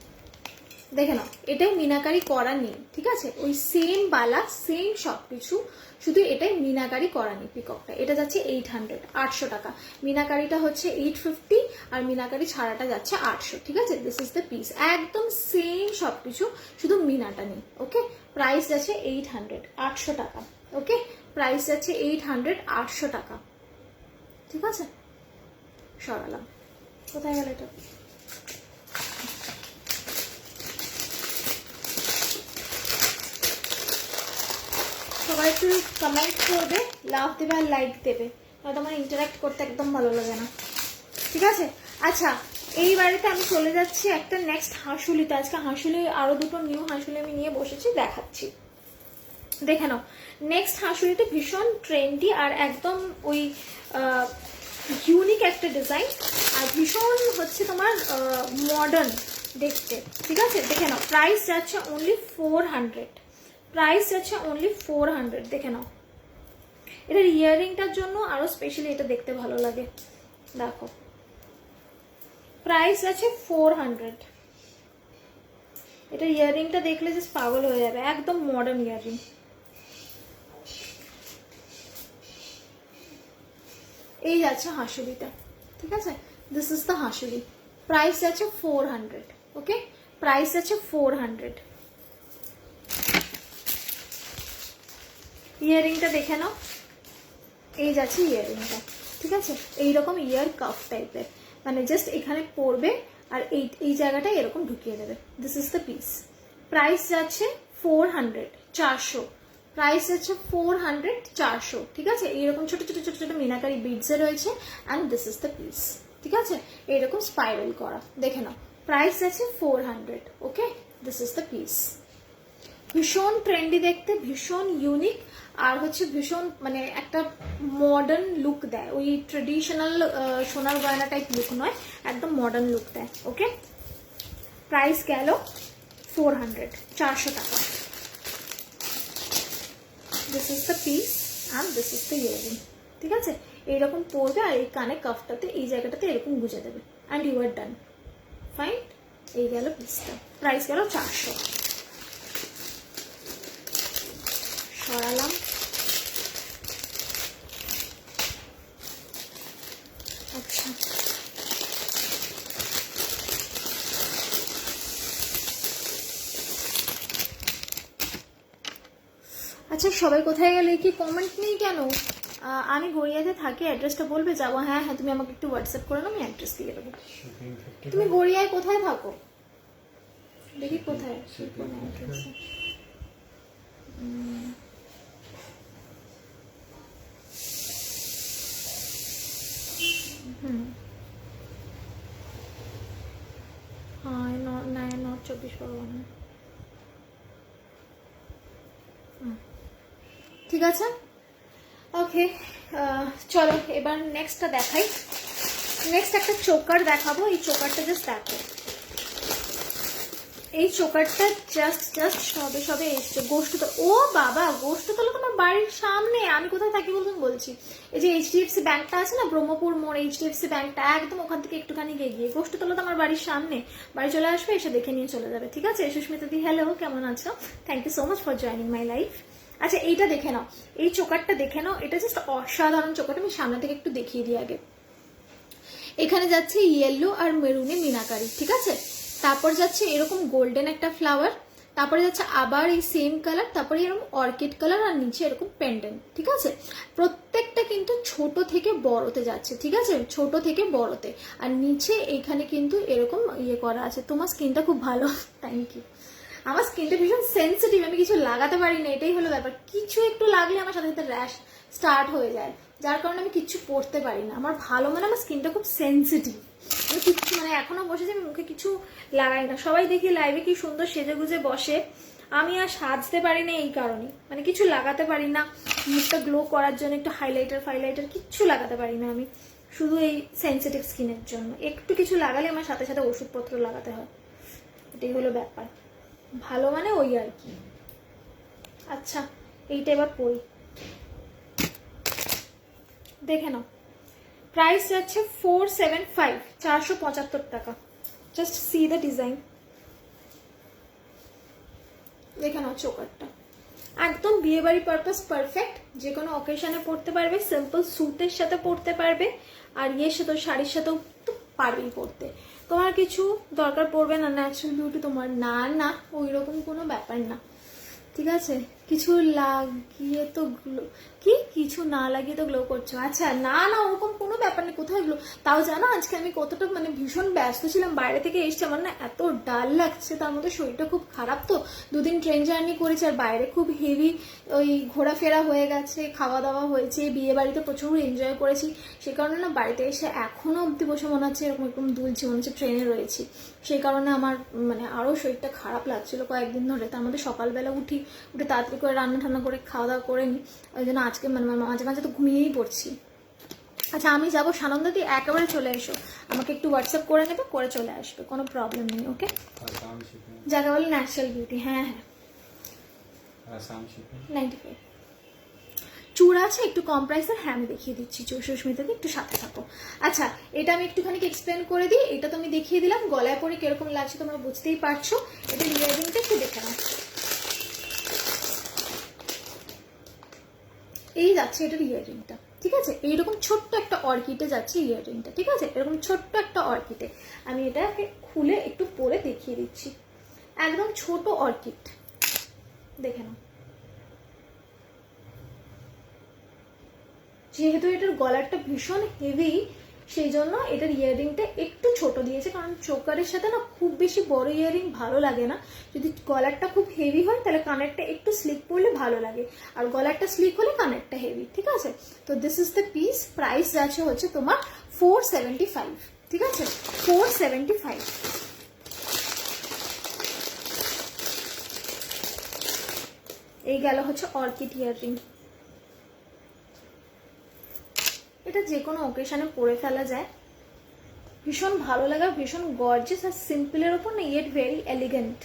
Speaker 1: দেখে নাও, এটাই মিনাকারি করা নেই, ঠিক আছে। ওই সেম বালা, সেম সবকিছু, শুধু এটাই মিনাকারি করা নেই। পিককটা এটা যাচ্ছে 800, 800 টাকা। মিনাকারিটা হচ্ছে 850 আর মিনাকারি ছাড়াটা যাচ্ছে 800, ঠিক আছে। দিস ইজ দ্য পিস, একদম সেম সবকিছু, শুধু মিনাটা নেই। ওকে, প্রাইস যাচ্ছে 800, 800 টাকা। ওকে, প্রাইস যাচ্ছে 800, 800 টাকা, ঠিক আছে। সরালাম, কোথায় গেল এটা? সবাই একটু কমেন্ট করবে, লাভ দেবে আর লাইক দেবে, হয়তো আমার ইন্টারাক্ট করতে একদম ভালো লাগে না, ঠিক আছে। আচ্ছা, এই বাড়িতে আমি চলে যাচ্ছি একটা নেক্সট হাঁসুলিতে। আজকে হাঁসুলি আরো দুটো নিউ হাঁসুলি আমি নিয়ে বসেছি, দেখাচ্ছি, দেখে নাও। নেক্সট হাঁসুলিটা ভীষণ ট্রেন্ডি আর একদম ওই ইউনিক একটা ডিজাইন, আর ভীষণ হচ্ছে তোমার মডার্ন দেখতে, ঠিক আছে। দেখে নাও, প্রাইস যাচ্ছে অনলি 400, প্রাইস যাচ্ছে অনলি 400, দেখে নাও। এটার ইয়াররিংটার জন্য আরো স্পেশালি এটা দেখতে ভালো লাগে, দেখো। প্রাইস আছে 400। এটা ইয়াররিংটা দেখলে জাস্ট পাগল হয়ে যাবে, একদম মডার্ন ইয়াররিং। এই যাচ্ছে হাঁসুলিটা, ঠিক আছে। দিস ইজ দ্য হাঁসুলি, প্রাইস আছে 400। ওকে, প্রাইস আছে 400। ইয়াররিংটা দেখে নাও, এই যাচ্ছে ইয়াররিংটা, ঠিক আছে। এইরকম ইয়ার কাফ টাইপের, মানে জাস্ট এখানে পড়বে আর এই জায়গাটা এরকম ঢুকিয়ে দেবে। This is the piece, price যাচ্ছে 400, 400। প্রাইস যাচ্ছে 400, 400, ঠিক আছে। এইরকম ছোট ছোট ছোট ছোট মিনাকারি বিডসে রয়েছে, and this is the piece, ঠিক আছে। এইরকম স্পাইরাল করা, দেখে নাও। প্রাইস আছে 400। ওকে, দিস ইজ দ্য পিস। ভীষণ ট্রেন্ডি দেখতে, ভীষণ ইউনিক, আর হচ্ছে ভীষণ মানে একটা মডার্ন লুক দেয়, ওই ট্রেডিশনাল সোনার গয়না টাইপ লুক নয়, একদম মডার্ন লুক দেয়। ওকে, প্রাইস গেল 400, 400 টাকা। This is the piece and this is the earring, ঠিক আছে। এইরকম পরবে আর এই কানে কাফটাতে এই জায়গাটাতে এরকম গুজে দেবে, and you are done, fine. এই গেল পিসটা, প্রাইস গেল 400। সরালাম। আচ্ছা, আচ্ছা, সবাই কোথায় গেলে? কি কমেন্ট নেই কেন? আমি গড়িয়াতে থাকি, অ্যাড্রেসটা বলবে, যাবো। হ্যাঁ হ্যাঁ, তুমি আমাকে একটু হোয়াটসঅ্যাপ করে নাও, আমি অ্যাড্রেস দিয়ে দেবো। তুমি গড়িয়ায় কোথায় থাকো? দেখি কোথায়, কোন অ্যাড্রেসে। হ্যাঁ, নর্থ 24 পরগনা, ঠিক আছে। ওকে, চলো এবার নেক্সটটা দেখাই। নেক্সট একটা চোকার দেখাবো। এই চোকারটা জাস্ট দেখো, এই চোকারটা জাস্ট সবে সবে এসছে গোষ্ঠতলা। ও বাবা, গোষ্ঠতলা তোমার বাড়ির সামনে। আমি কোথায় থাকি বলুন, বলছি। এই যে এইচডিএফসি ব্যাংকটা আছে না, ব্রহ্মপুর মোড় এইচডিএফসি ব্যাংকটা, একদম ওখান থেকে একটুখানি গিয়ে গোষ্ঠতলা তো আমার বাড়ির সামনে। বাড়ি চলে আসবে, এসে দেখে নিয়ে চলে যাবে, ঠিক আছে। সুস্মিতা দি, হ্যালো, কেমন আছো? Thank you so much for joining my life. আচ্ছা, এইটা দেখে নাও, এই চোকারটা দেখে নাও, এটা জাস্ট অসাধারণ চোকারটা। আমি সামনে থেকে একটু দেখিয়ে দিই আগে। এখানে যাচ্ছে ইয়েলো আর মেরুনে মিনাকারি, ঠিক আছে। তারপর যাচ্ছে এরকম গোল্ডেন একটা ফ্লাওয়ার, তারপরে যাচ্ছে আবার এই সেম কালার, তারপরে এরকম অর্কিড কালার, আর নিচে এরকম পেন্ডেন্ট, ঠিক আছে। প্রত্যেকটা কিন্তু ছোট থেকে বড়তে যাচ্ছে, ঠিক আছে, ছোট থেকে বড়তে। আর নিচে এখানে কিন্তু এরকম ইয়ে করা আছে। তোমার স্কিনটা খুব ভালো, থ্যাংক ইউ। আমার স্কিনটা ভীষণ সেন্সিটিভ, আমি কিছু লাগাতে পারি না, এটাই হলো ব্যাপার। কিছু একটু লাগলে আমার সাথে সাথে র্যাশ স্টার্ট হয়ে যায়, যার কারণে আমি কিচ্ছু পরতে পারি না। আমার ভালো মানে আমার স্কিনটা খুব সেন্সিটিভ, আমি কিচ্ছু মানে এখনো বসেছি আমি মুখে কিছু লাগাই না। সবাই দেখি লাইভে কি সুন্দর সেজে গুজে বসে, আমি আর সাজতে পারি না এই কারণে, মানে কিছু লাগাতে পারি না। মুখটা গ্লো করার জন্য একটু হাইলাইটার ফাইলাইটার কিচ্ছু লাগাতে পারি না আমি, শুধু এই সেন্সিটিভ স্কিনের জন্য একটু কিছু লাগালে আমার সাথে সাথে ওষুধপত্র লাগাতে হয়, এটাই হলো ব্যাপার। ভালো মানে ওই আর কি। আচ্ছা এইটা এবার পড়ি, দেখে নাও। প্রাইস যাচ্ছে 475, 475 টাকা। জাস্ট সি দ্য ডিজাইন, দেখে নাও চোকারটা একদম বিয়ে বাড়ি পারপাস পারফেক্ট, যে কোনো অকেশনে পড়তে পারবে, সিম্পল স্যুটের সাথে পড়তে পারবে, আর ইয়ের সাথে শাড়ির সাথেও তো পারবেই পড়তে। তোমার কিছু দরকার পড়বে না ন্যাচারাল বিউটি তোমার, না না ওই রকম কোনো ব্যাপার না, ঠিক আছে? কিছু লাগিয়ে তো গ্লো, কি কিছু না লাগিয়ে তো গ্লো করছো? আচ্ছা না না ওরকম কোনো ব্যাপার নেই, কোথায় গ্লো? তাও জানো আজকে আমি কতটা মানে ভীষণ ব্যস্ত ছিলাম, বাইরে থেকে এসছি, আমার না এত ডাল লাগছে, তার মধ্যে শরীরটা খুব খারাপ, তো দুদিন ট্রেন জার্নি করেছি, আর বাইরে খুব হেভি ওই ঘোরাফেরা হয়ে গেছে, খাওয়া দাওয়া হয়েছে, বিয়ে বাড়িতে প্রচুর এনজয় করেছি, সে কারণে না বাড়িতে এসে এখনো অব্দি বসে মনে হচ্ছে এরকম এরকম দুলছে, মনে হচ্ছে ট্রেনে রয়েছি, সেই কারণে আমার মানে আরও শরীরটা খারাপ লাগছিল কয়েকদিন ধরে। তার মধ্যে সকালবেলা উঠে তাড়াতাড়ি করে রান্না ঠান্না করে খাওয়া দাওয়া করে নিই, ওই জন্য আজকে মানে মাঝে মাঝে তো ঘুমিয়েই পড়ছি। আচ্ছা আমি যাবো সানন্দাদি, একেবারে চলে এসো, আমাকে একটু হোয়াটসঅ্যাপ করে নেবে, করে চলে আসবে, কোনো প্রবলেম নেই। ওকে, জায়গা বলে ন্যাচারাল বিউটি, হ্যাঁ হ্যাঁ 95। চূড় আছে একটু কম প্রাইসের, হ্যাঁ আমি দেখিয়ে দিচ্ছি, সুস্মিতাকে একটু সাথে থাকো। আচ্ছা এটা আমি একটুখানি এক্সপ্লেন করে দিই, এটা তো আমি দেখিয়ে দিলাম, গলায় পরে কিরকম লাগছে তোমরা বুঝতেই পারছো। এটা ইয়ারিংটা একটু দেখে নাও, এই যাচ্ছে এটার ইয়ারিংটা, ঠিক আছে? এইরকম ছোট্ট একটা অর্কিডে যাচ্ছে ইয়ারিংটা, ঠিক আছে? এরকম ছোট্ট একটা অর্কিডে, আমি এটাকে খুলে একটু পরে দেখিয়ে দিচ্ছি, একদম ছোট অর্কিড, দেখে নাও। যেহেতু এটার গলারটা ভীষণ হেভি, সেই জন্য এটার ইয়ারিংটা একটু ছোট দিয়েছে, কারণ চোকারের সাথে না খুব বেশি বড় ইয়ারিং ভালো লাগে না, যদি গলারটা খুব হেভি হয় তাহলে কানেরটা একটু স্লিক পড়লে ভালো লাগে, আর গলারটা স্লিক হলে কানেরটা হেভি, ঠিক আছে? তো this is the piece, price যাচ্ছে হচ্ছে তোমার 475, ঠিক আছে? 475। এই গেল হচ্ছে অর্কিড ইয়ারিং, এটা যে কোনো অকেশনে পরে ফেলা যায়, ভীষণ ভালো লাগা, ভীষণ গর্জিয়াস, আর সিম্পলের ওপর না ইয়েট ভেরি এলিগেন্ট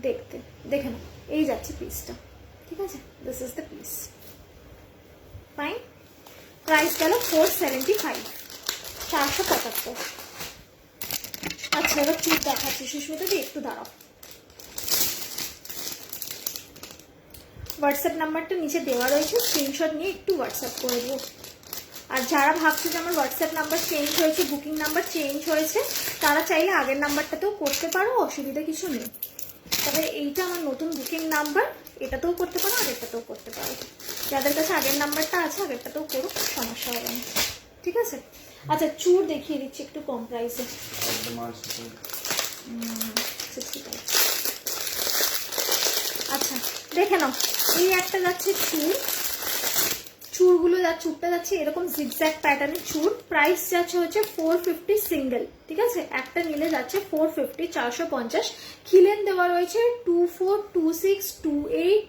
Speaker 1: দেখতে, দেখে নাও। এই যাচ্ছে পিসটা, ঠিক আছে? This is the piece, fine. Price গেল 475, 475। আচ্ছা এবার চুপ দেখাচ্ছি, সুস্মিতা দিয়ে একটু দাঁড়াও। হোয়াটসঅ্যাপ নাম্বারটা নিচে দেওয়া রয়েছে, স্ক্রিনশট নিয়ে একটু হোয়াটসঅ্যাপ করে দিও। আর যারা ভাবছে যে আমার হোয়াটসঅ্যাপ নাম্বার চেঞ্জ হয়েছে, বুকিং নাম্বার চেঞ্জ হয়েছে, তারা চাইলে আগের নাম্বারটাতেও করতে পারো, অসুবিধা কিছু নেই। তবে এইটা আমার নতুন বুকিং নাম্বার, এটাতেও করতে পারো, আগেরটাতেও করতে পারো। যাদের কাছে আগের নাম্বারটা আছে আগেরটাতেও করো, সমস্যা হবে না, ঠিক আছে? আচ্ছা চুড় দেখিয়ে দিচ্ছি একটু কম প্রাইসে, 65। আচ্ছা দেখে নাও, এই একটা যাচ্ছে চুড়, চুড়গুলো চুড়টা যাচ্ছে এরকম জিগজ্যাগ প্যাটার্নের চুড়, প্রাইস যাচ্ছে হচ্ছে 450 সিঙ্গেল, ঠিক আছে? একটা নিলে যাচ্ছে 450, 450। খিলেন দেওয়া রয়েছে 24, 26, 28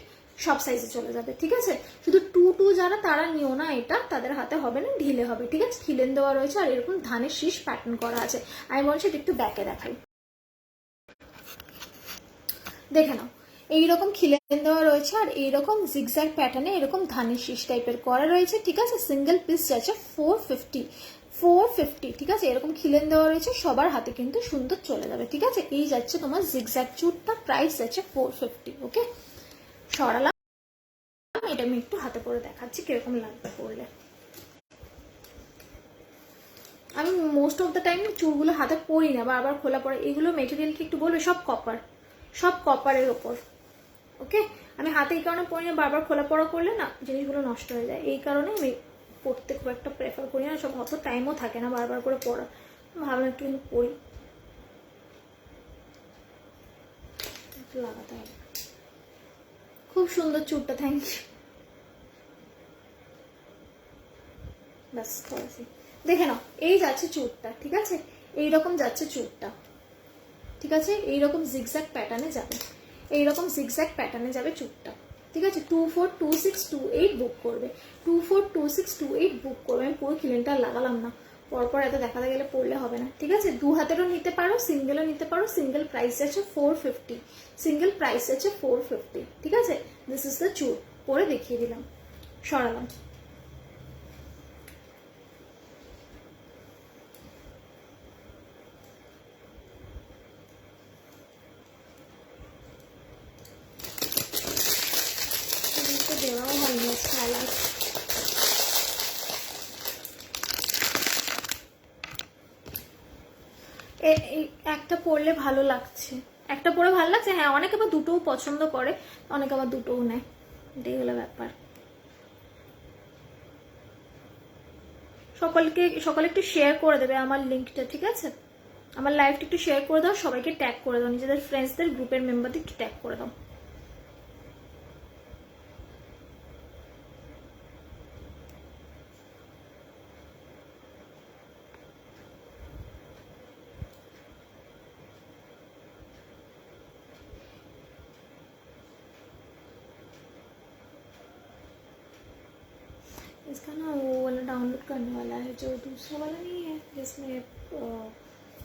Speaker 1: সব সাইজে চলে যাবে, ঠিক আছে? শুধু 22 যারা তারা নিও না, এটা তাদের হাতে হবে না, ঢিলে হবে, ঠিক আছে? খিলেন দেওয়া রয়েছে, আর এরকম ধানের শীষ প্যাটার্ন করা আছে। আমি বলছি এটা একটু ব্যাকে দেখাই, দেখে নাও। এইরকম খিলেন দেওয়া রয়েছে, আর এইরকম জিগজ্যাগ প্যাটার্নে এরকম ধানের শীষ টাইপের করা রয়েছে, ঠিক আছে? সিঙ্গেল পিস যাচ্ছে 450, ঠিক আছে? এরকম খিলেন দেওয়া রয়েছে, সবার হাতে কিন্তু সুন্দর চলে যাবে, ঠিক আছে? এই যাচ্ছে তোমার জিগজ্যাগ চুটটা, প্রাইস যাচ্ছে 450। ওকে, সরালাম, এটা আমি একটু হাতে পরে দেখাচ্ছি কিরকম লাগবে পরলে। আমি মোস্ট অফ দ্য টাইম চুলগুলো হাতে পরি না, বারবার খোলা পড়ে। এগুলো মেটেরিয়াল কি একটু বলবে? সব কপার, সব কপারের ওপর। ওকে, আমি হাতে এই কারণে পরি না, বারবার খোলা পড়া করলে না জিনিসগুলো নষ্ট হয়ে যায়, এই কারণে আমি পড়তে খুব একটা প্রেফার করি না, সব অত টাইমও থাকে না বারবার করে পড়া, ভাবলাম একটু পড়ি। একটু লাগাতে হবে। খুব সুন্দর চুড়টা, থ্যাংক ইউ। ব্যাস করেছি, দেখে নাও। এই যাচ্ছে চুড়টা, ঠিক আছে, এইরকম যাচ্ছে চুড়টা, ঠিক আছে, এইরকম জিগজ্যাগ প্যাটার্নে যাবে, এইরকম জিগজ্যাগ প্যাটার্নে যাবে চুড়টা, ঠিক আছে। 242628 বুক করবে, 242628 বুক করবে। আমি পুরো ক্লিনটা লাগালাম না, পরপর এত দেখাতে গেলে পড়লে হবে না, ঠিক আছে। 2 হাতেরও নিতে পারো, সিঙ্গেলও নিতে পারো। সিঙ্গেল প্রাইস আছে 450, সিঙ্গেল প্রাইস আছে 450, ঠিক আছে। দিস ইজ দ্য চুড়, পরে দেখিয়ে দিলাম, সরালাম। দেওয়াও হয়নি খেলা। একটা পরলে ভালো লাগছে, একটা পরে ভালো লাগছে, হ্যাঁ। অনেকে আবার দুটোও পছন্দ করে, অনেকে আবার দুটোও নেয়, এটাই হলো ব্যাপার। সকালে একটু শেয়ার করে দেবে আমার লিঙ্কটা, ঠিক আছে। আমার লাইভটা একটু শেয়ার করে দাও, সবাইকে ট্যাগ করে দাও, নিজেদের ফ্রেন্ডসদের, গ্রুপের মেম্বারদের একটু ট্যাগ করে দাও। इसका ना वो वाला डाउनलोड करने वाला है, जो दूसरा वाला नहीं है जिसमें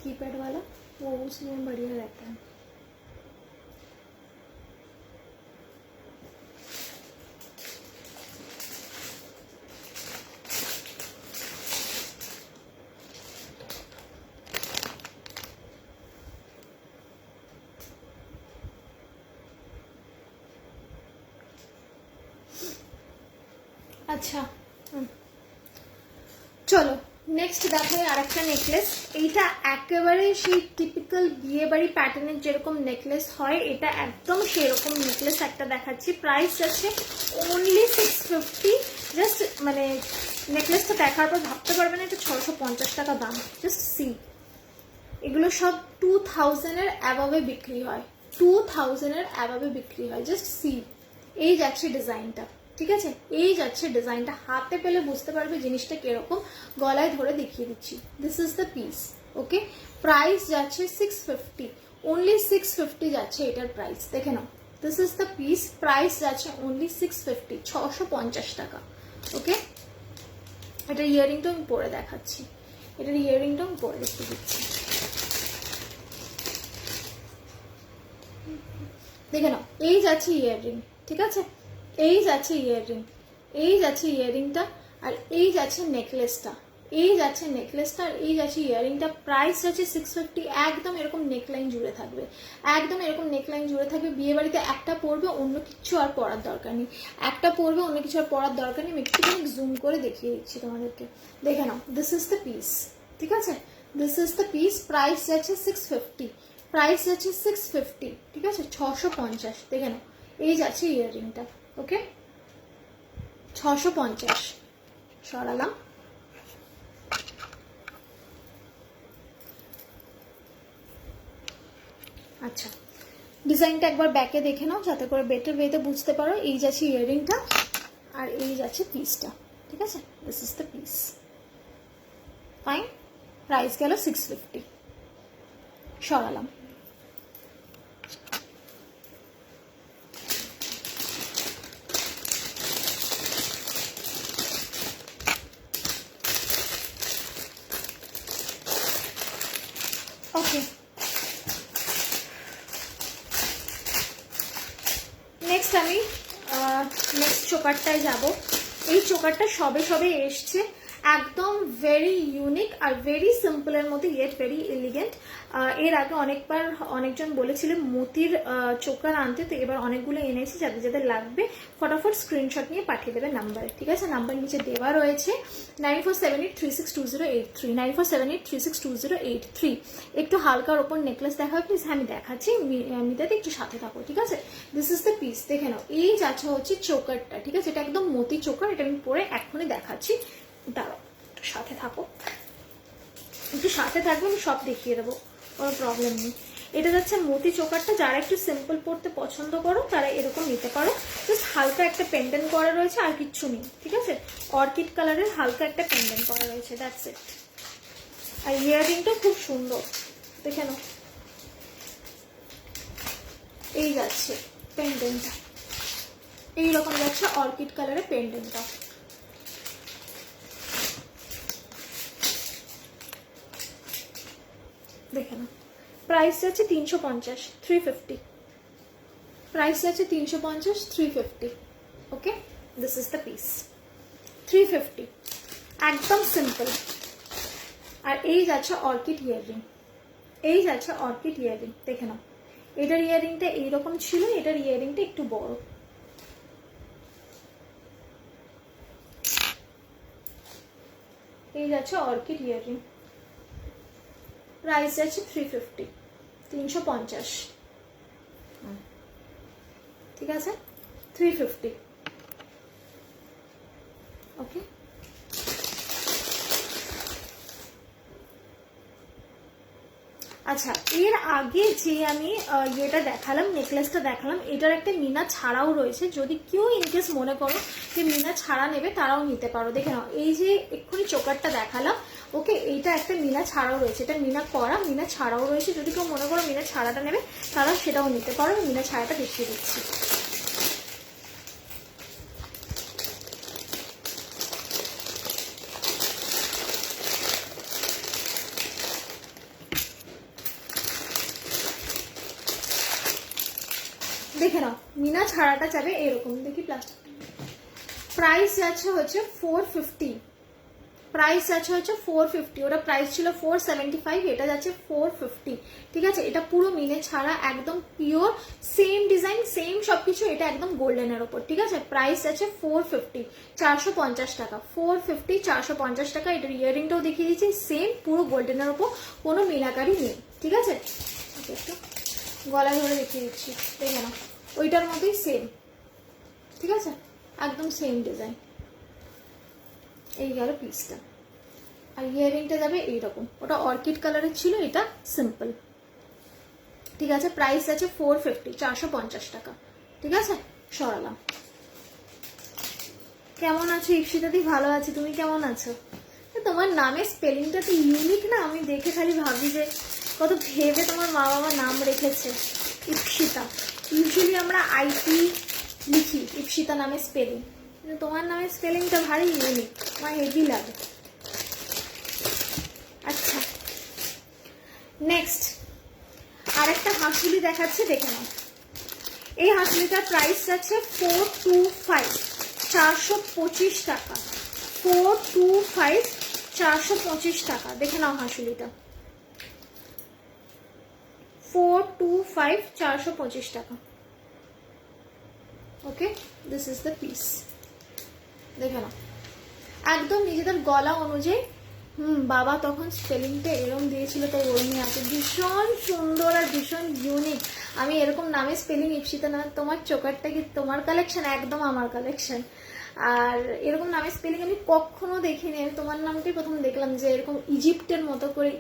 Speaker 1: कीपैड वाला, वो उसमें बढ़िया रहता है। আচ্ছা, চলো নেক্সট দেখো আরেকটা নেকলেস। এইটা একেবারে সেই টিপিক্যাল বিয়ে বাড়ি প্যাটার্নের যেরকম নেকলেস হয়, এটা একদম সেরকম নেকলেস একটা দেখাচ্ছি। প্রাইস আছে অনলি 650। জাস্ট মানে নেকলেসটা দেখার পর ভাবতে পারবে না এটা 650 টাকা দাম। জাস্ট সি, এগুলো সব 2000-এর অ্যাবাভে বিক্রি হয়, 2000-এর অ্যাবাভে বিক্রি হয়। জাস্ট সি, এই যাচ্ছে ডিজাইনটা, ঠিক আছে, এই যাচ্ছে ডিজাইনটা। হাতে পেলে বুঝতে পারবে জিনিসটা কিরকম, গলায় ধরে দেখিয়ে দিচ্ছি। This is the piece, okay. Price যাচ্ছে 650, অনলি 650 যাচ্ছে এটার প্রাইস, দেখে নাও। This is the piece, price যাচ্ছে অনলি 650, 650 টাকা, ওকে। এটার ইয়ারিংটা আমি পরে দেখাচ্ছি, এটার ইয়ারিংটা আমি পরে দেখিয়ে দিচ্ছি, দেখে নাও। এই যাচ্ছে ইয়াররিং, ঠিক আছে, এই যাচ্ছে ইয়াররিং, এই যাচ্ছে ইয়াররিংটা, আর এই যাচ্ছে নেকলেসটা, এই যাচ্ছে নেকলেসটা, আর এই যাচ্ছে ইয়াররিংটা। প্রাইস যাচ্ছে 650। একদম এরকম নেকলাইন জুড়ে থাকবে, একদম এরকম নেকলাইন জুড়ে থাকবে। বিয়ে বাড়িতে একটা পরবে, অন্য কিছু আর পরার দরকার নেই, একটা পরবে, অন্য কিছু আর পরার দরকার নেই। আমি একটুখানি জুম করে দেখিয়ে দিচ্ছি তোমাদেরকে, দেখে নাও। দিস ইজ দ্য পিস, ঠিক আছে, this is the piece. Price যাচ্ছে 650, প্রাইস যাচ্ছে 650, ঠিক আছে, 650, দেখে নাও। এই যাচ্ছে ইয়াররিংটা, ওকে, 650। সরালাম। আচ্ছা, ডিজাইনটা একবার ব্যাকে দেখে নাও যাতে করে বেটার ওয়েতে বুঝতে পারো। এই যাচ্ছে ইয়াররিংটা, আর এই যাচ্ছে পিসটা, ঠিক আছে। This is the piece, fine. Price গেল 650, সরালাম। ওকে, নেক্সট আমি নেক্সট চোকারটায় যাব। এই চোকারটা সবে সবে এসছে, একদম ভেরি ইউনিক আর ভেরি সিম্পলের মধ্যে ইয়েট ভেরি এলিগেন্ট। এর আগে অনেকজন বলেছিলেন মতির চোকার আনতে, তো এবার অনেকগুলো এনেছি। যাদের যাদের লাগবে ফটাফট স্ক্রিনশট নিয়ে পাঠিয়ে দেবে নাম্বারে, ঠিক আছে। নাম্বার নিচে দেওয়া রয়েছে 9478362083, 9478362083। একটু হালকার ওপর নেকলেস দেখাবে প্লিজ। হ্যাঁ, আমি দেখাচ্ছি, মিতাতে একটু সাথে থাকো, ঠিক আছে। দিস ইজ দ্য পিস, দেখে নাও। এই যাচ্ছে হচ্ছে চোকারটা, ঠিক আছে, এটা একদম মতি চোকার। এটা আমি পরে এখনই দেখাচ্ছি, দাঁড়াও, একটু সাথে থাকো, একটু সাথে থাকবে, আমি সব দেখিয়ে দেবো, কোনো প্রবলেম নেই। এটা যাচ্ছে মতি চোকারটা, যারা একটু সিম্পল পড়তে পছন্দ করো তারা এরকম নিতে পারো। জাস্ট হালকা একটা পেন্ডেন্ট করা রয়েছে, আর কিচ্ছু নেই, ঠিক আছে। অর্কিড কালারের হালকা একটা পেন্ডেন্ট করা রয়েছে, দ্যাটস ইট। আর ইয়াররিংটা খুব সুন্দর, দেখে নাও। এই যাচ্ছে পেন্ডেন্টটা, এইরকম যাচ্ছে অর্কিড কালারের পেন্ডেন্টটা। দেখে নাও, প্রাইস যাচ্ছে 350, 350, প্রাইস যাচ্ছে 350, 350। ওকে, দিস ইজ দ্য পিস, 350, একদম সিম্পল। আর এই যাচ্ছে অর্কিড ইয়াররিং, এই যাচ্ছে অর্কিড ইয়াররিং, দেখে নাও। এটার ইয়াররিংটা এইরকম ছিল, এটার ইয়াররিংটা একটু বড়। এই যাচ্ছে অর্কিড ইয়াররিং, প্রাইস যাচ্ছে 350, 350, ঠিক আছে, 350। ওকে, আচ্ছা, এর আগে যে আমি ইয়েটা দেখালাম, নেকলেসটা দেখালাম, এটার একটা মিনা ছাড়াও রয়েছে। যদি কেউ ইনকেস মনে করো যে মিনা ছাড়া নেবে তারাও নিতে পারো। দেখে নাও, এই যে এক্ষুনি চোকারটা দেখালাম, ওকে, এইটা একটা মিনা ছাড়াও রয়েছে, এটা মিনা করা, মিনা ছাড়াও রয়েছে। যদি কেউ মনে করো মিনা ছাড়াটা নেবে তারা সেটাও নিতে পারো, মিনা ছাড়াটা দেখিয়ে দিচ্ছি। দেখে নাও, মিনা ছাড়াটা যাবে এরকম, দেখি প্লাস্টিক। প্রাইস যাচ্ছে হচ্ছে 450, প্রাইস যাচ্ছে হচ্ছে 450। ওটা প্রাইস ছিল 475, এটা যাচ্ছে 450, ঠিক আছে। এটা পুরো মিনে ছাড়া, একদম পিওর, সেম ডিজাইন, সেম সবকিছু। এটা একদম গোল্ডেনের ওপর, ঠিক আছে। প্রাইস যাচ্ছে 450, 450 টাকা, 450, 450 টাকা। এটার ইয়াররিংটাও দেখিয়ে দিচ্ছি, সেম পুরো গোল্ডেনের ওপর, কোনো মিনাকারি নেই, ঠিক আছে। একটু গলায় ধরে দেখিয়ে দিচ্ছি, দেখে নাও, ওইটার মতোই সেম, ঠিক আছে, একদম সেম ডিজাইন। এই গেল পিসটা। আর ইয়াররিংটা যাবে এইরকম, ওটা অর্কিড কালারের ছিল, এটা সিম্পল, ঠিক আছে। প্রাইস আছে 450, 450 টাকা, ঠিক আছে। সরালাম। কেমন আছো ইপসিতাদি? ভালো আছি, তুমি কেমন আছো? তোমার নামের স্পেলিংটা তো ইউনিক না, আমি দেখে খালি ভাবি যে কত ভেবে তোমার মা বাবা নাম রেখেছে ইপসিতা। ইউজুয়ালি আমরা আইপি লিখি ইপসিতা নামের স্পেলিং, কিন্তু তোমার নামের স্পেলিংটা ভারী ইউনিক, আমার হেভি লাগে। আচ্ছা, নেক্সট আরেকটা হাঁসুলি দেখাচ্ছি, দেখে নাও। এই হাঁসুলিটার প্রাইস যাচ্ছে 425, 425 টাকা, 425, 425 টাকা। দেখে নাও হাঁসুলিটা, 425, 425 টাকা। ওকে, দিস ইজ দ্য পিস, দেখে নাও, একদম নিজেদের গলা অনুযায়ী। বাবা তখন স্পেলিংটা এরকম দিয়েছিল, তাই ওরমই আছে। ভীষণ সুন্দর আর ভীষণ ইউনিক। আমি এরকম নামে স্পেলিং ইপসিতা না, তোমার চোকারটা কি তোমার কালেকশন? একদম আমার কালেকশন। আর এরকম নামের স্পেলিং আমি কখনো দেখিনি, আমি তোমার নামটাই প্রথম দেখলাম, যে এরকম ইজিপ্টের মতো করে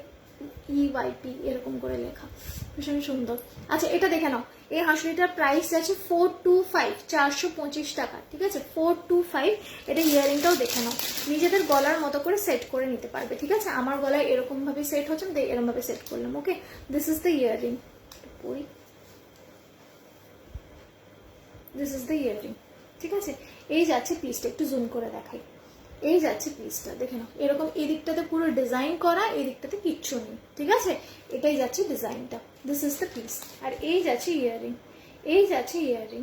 Speaker 1: ইউআইপি এরকম করে লেখা, ভীষণ সুন্দর। আচ্ছা, এটা দেখে নাও, এই হাঁসুলিটার প্রাইস আছে 425, 425 টাকা, ঠিক আছে, 425। এটা ইয়াররিংটাও দেখে নাও, নিজেদের গলার মতো করে সেট করে নিতে পারবে, ঠিক আছে। আমার গলায় এরকম ভাবে সেট হচ্ছে, না এরকম ভাবে সেট করলাম। Okay, this is the earring, this is the earring, ঠিক আছে। এই যাচ্ছে পিসটা, একটু জুম করে দেখাই। এই যাচ্ছে পিসটা, দেখে নাও, এরকম এদিকটাতে পুরো ডিজাইন করা, এদিকটাতে কিচ্ছু নেই, ঠিক আছে। এটাই যাচ্ছে ডিজাইনটা, দিস ইজ দ্য পিস। আর এই যাচ্ছে ইয়াররিং, এই যাচ্ছে ইয়াররিং।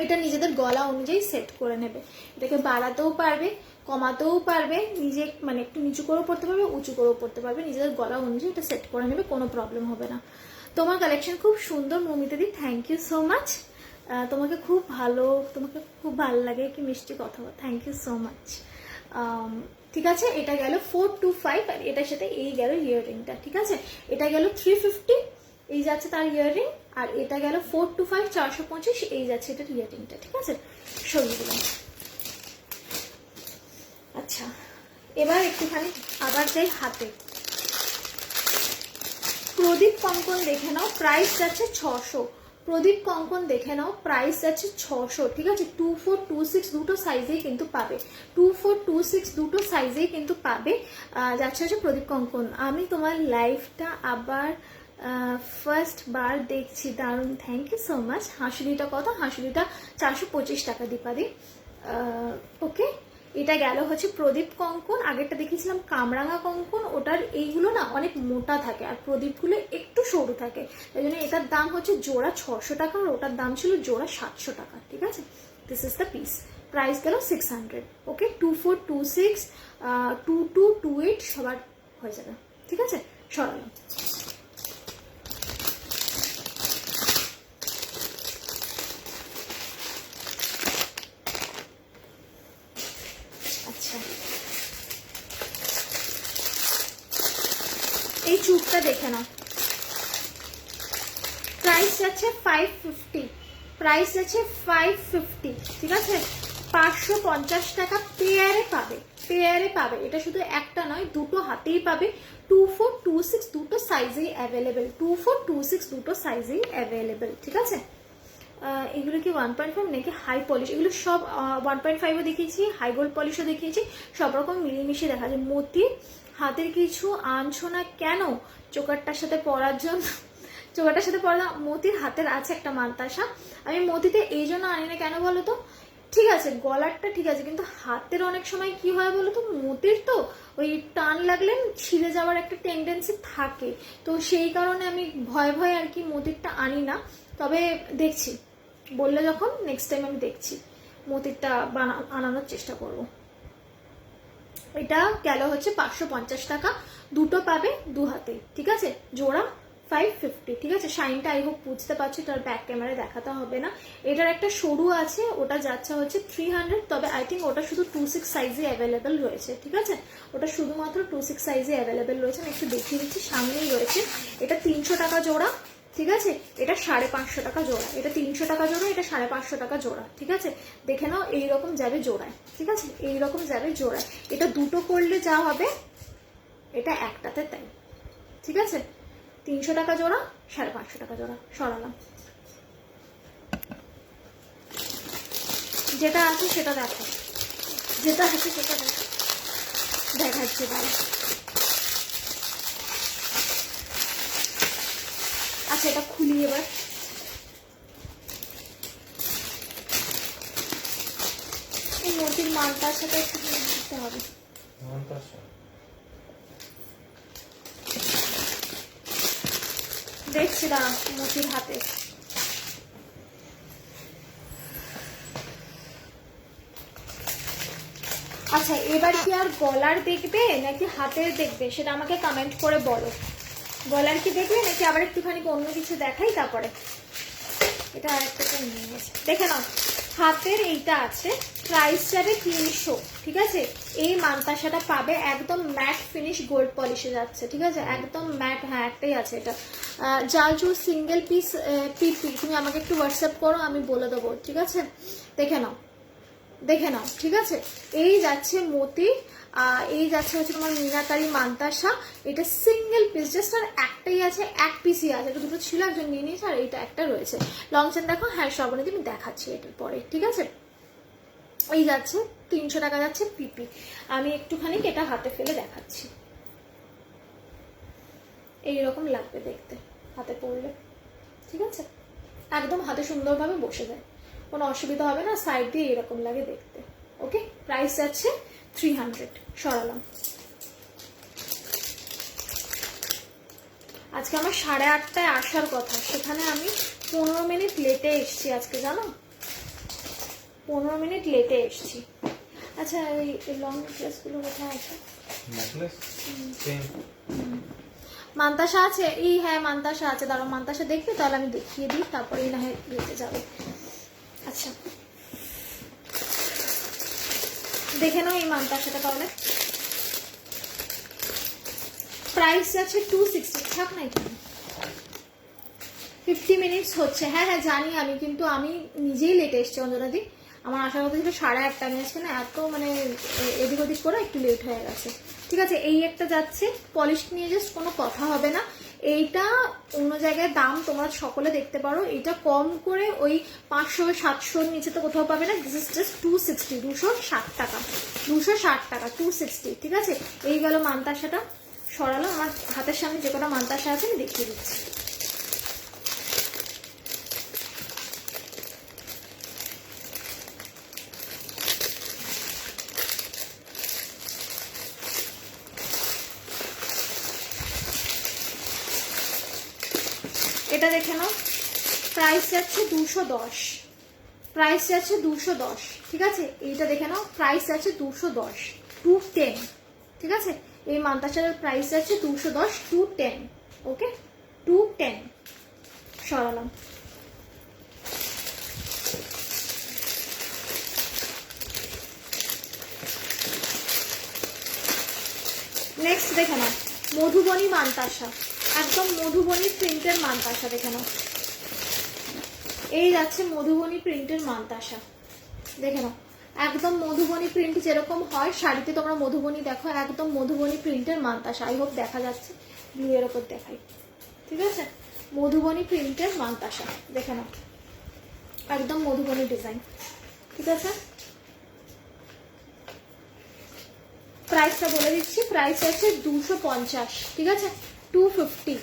Speaker 1: এটা নিজেদের গলা অনুযায়ী সেট করে নেবে, এটাকে বাড়াতেও পারবে, কমাতেও পারবে, নিজে মানে একটু নিচু করেও পড়তে পারবে, উঁচু করেও পড়তে পারবে, নিজেদের গলা অনুযায়ী এটা সেট করে নেবে, কোনো প্রবলেম হবে না। তোমার কালেকশন খুব সুন্দর মৌমিতাদি, থ্যাংক ইউ সো মাচ। তোমাকে খুব ভালো লাগে, কি মিষ্টি কথা, থ্যাংক ইউ সো মাচ। ঠিক আছে, এটা গেল 425, আর এটার সাথে এই গেল ইয়াররিংটা, ঠিক আছে। এটা গেল 350, এই যাচ্ছে তার ইয়াররিং। আর এটা গেল 425, 425, এই যাচ্ছে এটার ইয়াররিংটা, ঠিক আছে। সরিয়ে দিলাম। আচ্ছা, এবার একটুখানি আবার যাই হাতে। প্রদীপ কঙ্কন দেখে নাও, প্রাইস যাচ্ছে 600। প্রদীপ কঙ্কন দেখে নাও, প্রাইস যাচ্ছে 600, ঠিক আছে। 2426 দুটো সাইজেই কিন্তু পাবে, 2426 দুটো সাইজেই কিন্তু পাবে। যাচ্ছে হচ্ছে প্রদীপ কঙ্কন। আমি তোমার লাইফটা আবার ফার্স্ট বার দেখছি, দারুণ, থ্যাংক ইউ সো মাচ। হাঁসুলিটা কত? হাঁসুলিটা 425 টাকা দীপাদি। ওকে, এটা গেল হচ্ছে প্রদীপ কঙ্কন। আগেরটা দেখেছিলাম কামরাঙা কঙ্কন, ওটার এইগুলো না অনেক মোটা থাকে আর প্রদীপগুলো একটু সরু থাকে, এই জন্য এটার দাম হচ্ছে জোড়া 600 টাকা আর ওটার দাম ছিল জোড়া 700 টাকা, ঠিক আছে। This is the piece, price গেল 600। ওকে, 2426 2228 সবার হয়ে যাবে, ঠিক আছে। সরালাম। আচ্ছা, এই চুপটা দেখে নাও, প্রাইস যাচ্ছে 550, প্রাইস যাচ্ছে 550, ঠিক আছে। 550 টাকা পেয়ারে পাবে, পেয়ারে পাবে। এটা শুধু একটা নয়, দুটো হাতেই পাবে। 2426 দুটো সাইজেই অ্যাভেলেবেল, 2426 দুটো সাইজেই অ্যাভেলেবেল, ঠিক আছে। এগুলো কি 1.5 নাকি হাই পলিশ? এগুলো সব 1.5ও দেখিয়েছি, হাই গোল্ড পলিশও দেখিয়েছি, সব রকম মিলিয়ে দেখা যায়। মতি হাতের কিছু আনছো না কেন? চোকারটার সাথে পরার জন্য, চোকারটার সাথে পরা। মতির হাতের আছে একটা মান্তাসা, আমি মতিতে এই জন্য আনি না কেন বলো তো, ঠিক আছে গলারটা ঠিক আছে, কিন্তু হাতের অনেক সময় কি হয় বলো তো, মতির তো ওই টান লাগলে ছিঁড়ে যাওয়ার একটা টেন্ডেন্সি থাকে, তো সেই কারণে আমি ভয় ভয় আর কি মতিরটা আনি না। তবে দেখছি, বললে যখন নেক্সট টাইম আমি দেখছি মতিরটা আনানোর চেষ্টা করব। এটা গেল হচ্ছে 550 টাকা, দুটো পাবে দু হাতে, ঠিক আছে। জোড়া 550, ঠিক আছে। শাইনটা আই হোপ বুঝতে পারছো, এটার ব্যাক ক্যামেরায় দেখাতে হবে না। এটার একটা সরু আছে, ওটা যাচ্ছে হচ্ছে 300, তবে আই থিঙ্ক ওটা শুধু 26 সাইজে অ্যাভেলেবেল রয়েছে, ঠিক আছে। ওটা শুধুমাত্র 26 সাইজে অ্যাভেলেবেল রয়েছে, আমি একটু দেখিয়ে দিচ্ছি, সামনেই রয়েছে। এটা 300 টাকা জোড়া, ঠিক আছে। এটা 550 টাকা জোড়া, এটা 300 টাকা জোড়া, এটা 550 টাকা জোড়া, ঠিক আছে। দেখে নাও, এইরকম যাবে জোড়ায়, ঠিক আছে, এইরকম যাবে জোড়ায়। এটা দুটো করলে যা হবে, এটা একটাতে তাই, ঠিক আছে। 300 টাকা জোড়া, 550 টাকা জোড়া। সরালাম। যেটা আছে সেটা দেখো, যেটা আছে সেটা দেখো, দেখাচ্ছি তাহলে। আচ্ছা, এটা খুলি এবার। এই মতির মালটার সাথে একটু দিতে হবে। দেখছি দাঁড়া, মতির হাতে। আচ্ছা, এবার কি আর গলার দেখবে নাকি হাতের দেখবে সেটা আমাকে কমেন্ট করে বলো। গলার কি দেখবে নাকি আবার একটুখানি অন্য কিছু দেখাই তারপরে? এটা আরেকটা নিয়ে গেছে, দেখে নাও। হাতের এইটা আছে, প্রাইস যাবে 300, ঠিক আছে। এই মান্তাসাটা পাবে একদম ম্যাট ফিনিশ গোল্ড পলিশে যাচ্ছে, ঠিক আছে, একদম ম্যাট। হ্যাঁ, একটাই আছে এটা। জালজু সিঙ্গেল পিস পিপি, তুমি আমাকে একটু হোয়াটসঅ্যাপ করো, আমি বলে দেবো, ঠিক আছে। দেখে নাও, দেখে নাও, ঠিক আছে। এই যাচ্ছে মতি, এই যাচ্ছে হচ্ছে তোমার মিনাকারি মান্তাসা। এটা সিঙ্গেল পিস, জাস্ট আর একটাই আছে, এক পিসই আছে। এটা দুটো ছিল, একজন নিয়ে নিয়েছে, আর এইটা একটা রয়েছে। লং চেন দেখো, হ্যাঁ সবনেতে আমি দেখাচ্ছি এটার পরে, ঠিক আছে। এই যাচ্ছে 300 টাকা যাচ্ছে পিপি। আমি একটুখানি এটা হাতে ফেলে দেখাচ্ছি, এইরকম লাগবে দেখতে হাতে পরলে, ঠিক আছে। একদম হাতে সুন্দরভাবে বসে যায়, কোনো অসুবিধা হবে না, সাইড দিয়ে এরকম লাগে দেখতে। ওকে, প্রাইস যাচ্ছে 300। সরালাম। আজকে আমার 8:30টায় আসার কথা, সেখানে আমি 15 মিনিট লেটে এসছি আজকে, জানো, 15 মিনিট লেটে এসছি। আচ্ছা, এই লং ড্রেসগুলো কোথায় আছে? মান্তাসা আছে? এই হ্যাঁ, মান্তাসা আছে, দাঁড়াও মান্তাসা দেখবে, তাহলে আমি দেখিয়ে দিই, তারপরেই না হয় লেটে যাবে। আচ্ছা, দেখে নাও এই মান্তাসাটা তাহলে। প্রাইস যাচ্ছে 260, থাক না এখানে। 50 মিনিটস হচ্ছে, হ্যাঁ হ্যাঁ জানি আমি, কিন্তু আমি নিজেই লেটে এসছি অঞ্জনাদি। আমার আসার কথা ছিল 8:30, আমি আজকে না এত মানে এদিক ওদিক করে একটু লেট হয়ে গেছে, ঠিক আছে। এই একটা যাচ্ছে, পলিশ নিয়ে জাস্ট কোনো কথা হবে না। এইটা অন্য জায়গায় দাম তোমরা সকলে দেখতে পারো, এটা কম করে ওই 500-700 নিচে তো কোথাও পাবে না। দিস ইজ জাস্ট 260, 260 টাকা, 260 টাকা, 260। ঠিক আছে, এই গেল মানতাসাটা। সরালো, আমার হাতের সামনে যে কটা মানতাসা আছে আমি দেখিয়ে দিচ্ছি। এটা দেখে নাও, প্রাইস যাচ্ছে 210, প্রাইস যাচ্ছে 210। ঠিক আছে, এইটা দেখে নাও, প্রাইস যাচ্ছে 210, 210। ঠিক আছে, এই মানতাসার প্রাইস যাচ্ছে 210, 210। ওকে, 210। সরালাম। নেক্সট দেখে নাও, মধুবনী মানতাসা, একদম মধুবনী প্রিন্টের মানতাসা। দেখে নাও, এই যাচ্ছে মধুবনী প্রিন্টের মানতাসা। দেখে নাও, একদম মধুবনী প্রিন্ট যেরকম হয় শাড়িতে তোমরা মধুবনী দেখো, একদম মধুবনী প্রিন্টের মানতাসা। আই হোপ দেখা যাচ্ছে, ব্লু এর ওপর দেখাই। ঠিক আছে, মধুবনী প্রিন্টের মানতাসা। দেখে নাও, একদম মধুবনী ডিজাইন। ঠিক আছে, প্রাইসটা বলে দিচ্ছি, প্রাইস আছে 250। ঠিক আছে, 250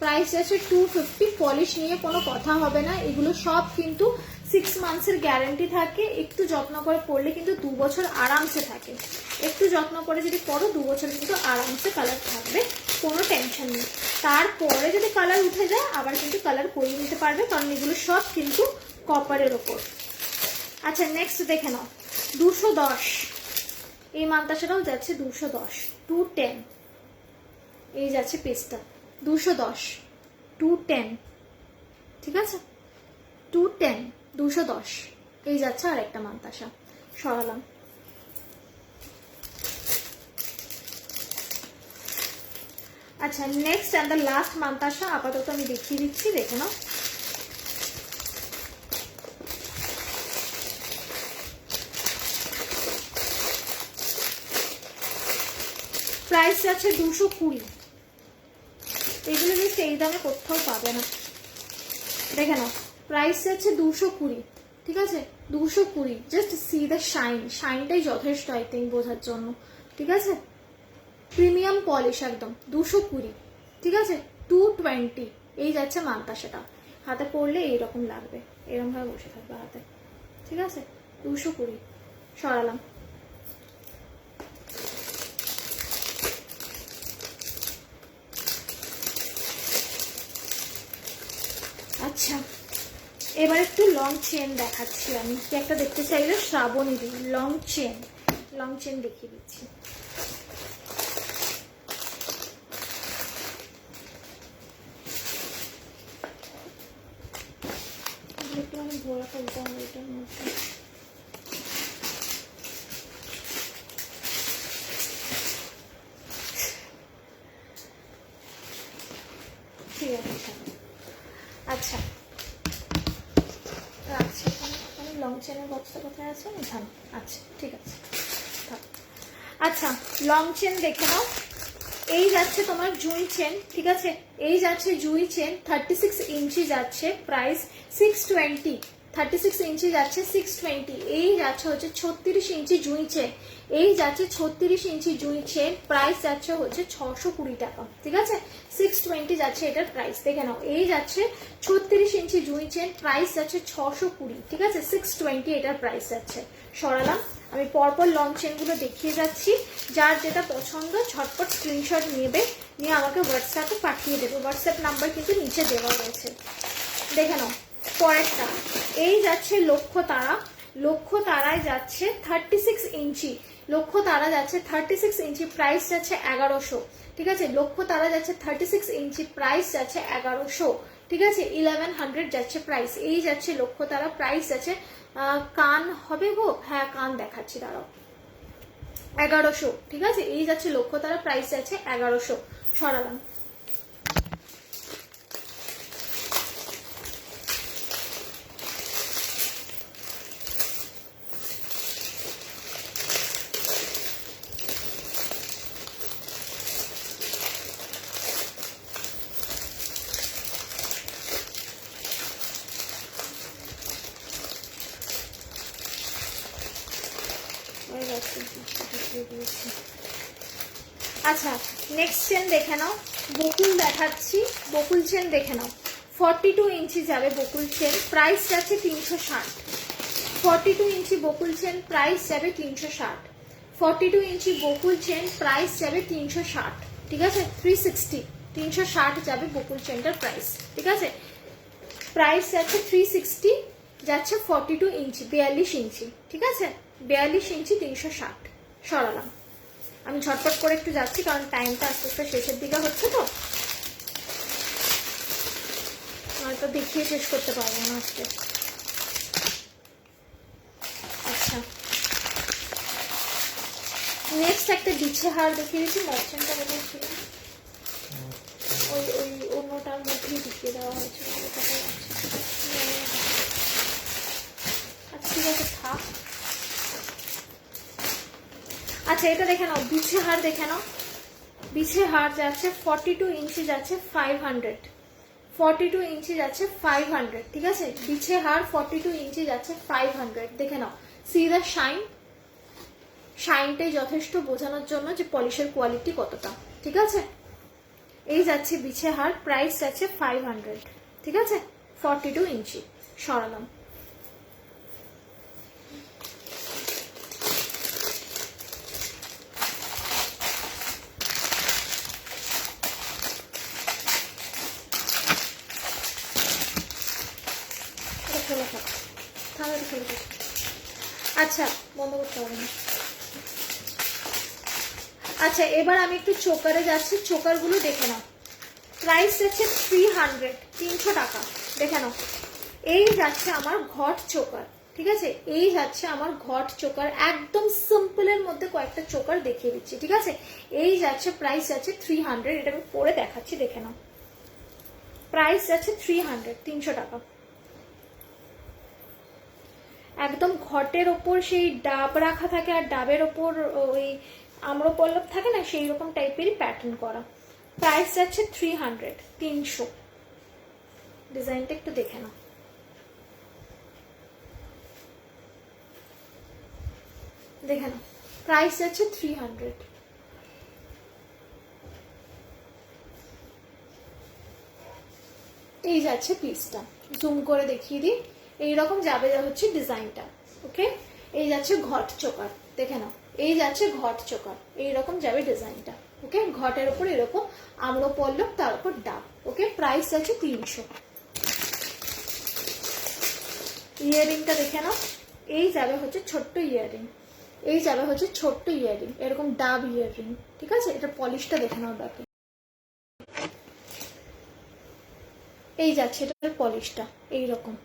Speaker 1: প্রাইস আছে, 250। পলিশ নিয়ে কোনো কথা হবে না, এগুলো সব কিন্তু 6 মান্থসের গ্যারান্টি থাকে। একটু যত্ন করে পরলে কিন্তু 2 বছর আরামসে থাকে। একটু যত্ন করে যদি পরো 2 বছর কিন্তু আরামসে কালার থাকবে, কোনো টেনশন নেই। তারপরে যদি কালার উঠে যায় আবার কিন্তু কালার করিয়ে নিতে পারবে, কারণ এগুলো সব কিন্তু কপারের ওপর। আচ্ছা, নেক্সট দেখে নাও, 210। এই মানতাসাটাও যাচ্ছে 210, 210। এই যাচ্ছে পিসটা 210, 210। ঠিক আছে, 210, 210। এই যাচ্ছে আরেকটা মানতাসা। সরালাম। আচ্ছা, নেক্সট অ্যান্ড দ্য লাস্ট মানতাসা আপাতত আমি দেখিয়ে দিচ্ছি। দেখে নাও, প্রাইস যাচ্ছে 220। এগুলো জাস্ট এই দামে কোথাও পাবে না। দেখে নাও, প্রাইস যাচ্ছে 220। ঠিক আছে, 220। জাস্ট সি দ্য শাইন, শাইনটাই যথেষ্ট আই থিঙ্ক বোঝার জন্য। ঠিক আছে, প্রিমিয়াম পলিশ একদম, 220। ঠিক আছে, 220। এই যাচ্ছে মানতাসাটা, হাতে পরলে এইরকম লাগবে, এরকম ভাবে বসে থাকবে হাতে। ঠিক আছে, 220। সরালাম। আচ্ছা, এবার একটু লং চেন দেখাচ্ছি আমি। কি একটা দেখতে চাইলে শ্রাবণী দিই, লং চেন, লং চেন দেখিয়ে দিচ্ছি। একটু আমি ঘোরা করতে হবে এটার মধ্যে। ঠিক আছে, আচ্ছা রাখছি। লং চেনের বক্সটা কোথায় আছে এখানে? আচ্ছা, ঠিক আছে, আচ্ছা লং চেন দেখে নাও। এই যাচ্ছে তোমার জুই চেন। ঠিক আছে, এই যাচ্ছে জুই চেন, 36 ইঞ্চি যাচ্ছে, প্রাইস 620। 36 ইঞ্চি যাচ্ছে 620। এই যাচ্ছে হচ্ছে 36 ইঞ্চি জুই চেন, এই যাচ্ছে 36 ইঞ্চি জুই চেন, প্রাইস যাচ্ছে হচ্ছে 620 টাকা। ঠিক আছে, 620 যাচ্ছে এটার প্রাইস। দেখে নাও, এই যাচ্ছে 36 ইঞ্চি জুই চেন, প্রাইস যাচ্ছে 620। ঠিক আছে, 620 এটার প্রাইস যাচ্ছে। সরালাম। আমি পরপর লং চেনগুলো দেখিয়ে যাচ্ছি, যার যেটা পছন্দ ঝটপট স্ক্রিনশট নেবে, নিয়ে আমাকে হোয়াটসঅ্যাপে পাঠিয়ে দেবে। হোয়াটসঅ্যাপ নাম্বার কিন্তু নিচে দেওয়া রয়েছে। দেখে নাও, পরেরটা এই যাচ্ছে লক্ষ্য তারা। লক্ষ্য তারায় যাচ্ছে 36 ইঞ্চি, লক্ষ্য তারা যাচ্ছে 36 ইঞ্চি, প্রাইস যাচ্ছে 1100। ঠিক আছে, লক্ষ্য তারা যাচ্ছে 36 ইঞ্চি, প্রাইস যাচ্ছে 1100। ঠিক আছে, 1100 যাচ্ছে প্রাইস। এই যাচ্ছে লক্ষ্য তারা, প্রাইস যাচ্ছে কান হবে গো, হ্যাঁ কান দেখাচ্ছি, দাঁড়াও, 1100। ঠিক আছে, এই যাচ্ছে লক্ষ্য তারা, প্রাইস যাচ্ছে 1100। সরালাম। আচ্ছা নেক্সট চেন দেখে নাও, বকুল দেখাচ্ছি, বকুল চেন দেখে নাও। 42 ইঞ্চি যাবে বকুল চেন, প্রাইস যাচ্ছে 360। 42 ইঞ্চি বকুল চেন প্রাইস যাবে 360। 42 ইঞ্চি বকুল চেন প্রাইস যাবে 360, ঠিক আছে? 360, 360 যাবে বকুল চেনটার প্রাইস, ঠিক আছে? প্রাইস যাচ্ছে 360, যাচ্ছে 42 ইঞ্চি, 42 ইঞ্চি, ঠিক আছে? 42 ইঞ্চি 360 সরালাম। আমি ঝটপট করে একটু যাচ্ছি কারণ টাইমটা আস্তে আস্তে শেষের দিকে হচ্ছে, তো হয়তো দেখিয়ে শেষ করতে পারবো না আজকে। আচ্ছা নেক্সট একটা বিছে হার দেখিয়ে দিচ্ছি, মপশনটা বলেছিল ওই ওই অন্যটার মধ্যেই দেখিয়ে দেওয়া হয়েছে। আচ্ছা ঠিক আছে থাক। আচ্ছা এটা দেখে নাও, বিছে হার দেখে নাও, বিছে হার যাচ্ছে 42 ইঞ্চি যাচ্ছে 500, 42 ইঞ্চি যাচ্ছে 500, ঠিক আছে? বিছে হার 42 ইঞ্চি যাচ্ছে 500, দেখে নাও। সি দ্য শাইন, শাইনটাই যথেষ্ট বোঝানোর জন্য যে পলিশের কোয়ালিটি কতটা, ঠিক আছে? এই যাচ্ছে বিছে হার, প্রাইস যাচ্ছে 500, ঠিক আছে? 42 ইঞ্চি সরালাম। আচ্ছা বন্ধ করতে হবে না। আচ্ছা এবার আমি একটু চোকারে যাচ্ছি, চোকার গুলো দেখে নাও। প্রাইস যাচ্ছে 300, 300 টাকা, দেখে নাও। এই যাচ্ছে আমার ঘট চোকার, ঠিক আছে? এই যাচ্ছে আমার ঘট চোকার, একদম সিম্পলের মধ্যে কয়েকটা চোকার দেখিয়ে দিচ্ছি, ঠিক আছে? এই যাচ্ছে প্রাইস যাচ্ছে 300, এটা আমি পরে দেখাচ্ছি, দেখে নাও। প্রাইস যাচ্ছে 300, 300 টাকা। একদম ঘটের ওপর সেই ডাব রাখা থাকে আর ডাবের ওপর ওই আম্রপল্লব থাকে না, সেই রকম টাইপেরই প্যাটার্ন করা। প্রাইস যাচ্ছে 300, 300। ডিজাইনটা একটু দেখে নাও। দেখে নাও প্রাইস যাচ্ছে 300। এই যাচ্ছে পিসটা, জুম করে দেখিয়ে দিই। এইরকম যাবে হচ্ছে ডিজাইনটা, ওকে? এই যাচ্ছে ঘট চোকার, দেখে নাও। এই যাচ্ছে ঘট চোকার, এইরকম যাবে ডিজাইনটা, ওকে? ঘটের উপর এরকম আম্রপল্লব, তার উপর ডাব, ওকে? প্রাইস যাচ্ছে 300। ইয়াররিংটা দেখে নাও। এই যাবে হচ্ছে ছোট্ট ইয়াররিং, এই যাবে হচ্ছে ছোট্ট ইয়াররিং, এরকম ডাব ইয়াররিং, ঠিক আছে? এটা পলিশটা দেখে নাও ডাবে। এই যাচ্ছে এটার পলিশটা এইরকম,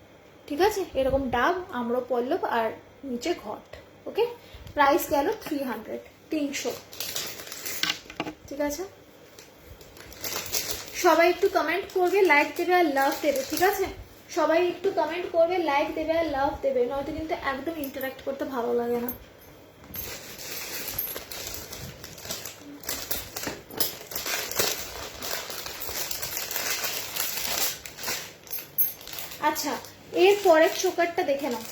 Speaker 1: ঠিক আছে? এরকম ডাব, আম্রপল্লব আর নিচে ঘট, ওকে? প্রাইস গেল 300, 300, ঠিক আছে? সবাই একটু কমেন্ট করবে, লাইক দেবে আর লাভ দেবে, ঠিক আছে? সবাই একটু কমেন্ট করবে, লাইক দেবে আর লাভ দেবে, নয়তো কিন্তু একদম ইন্টারাক্ট করতে ভালো লাগে না। আচ্ছা এর পরের চোকারটা দেখে নাও,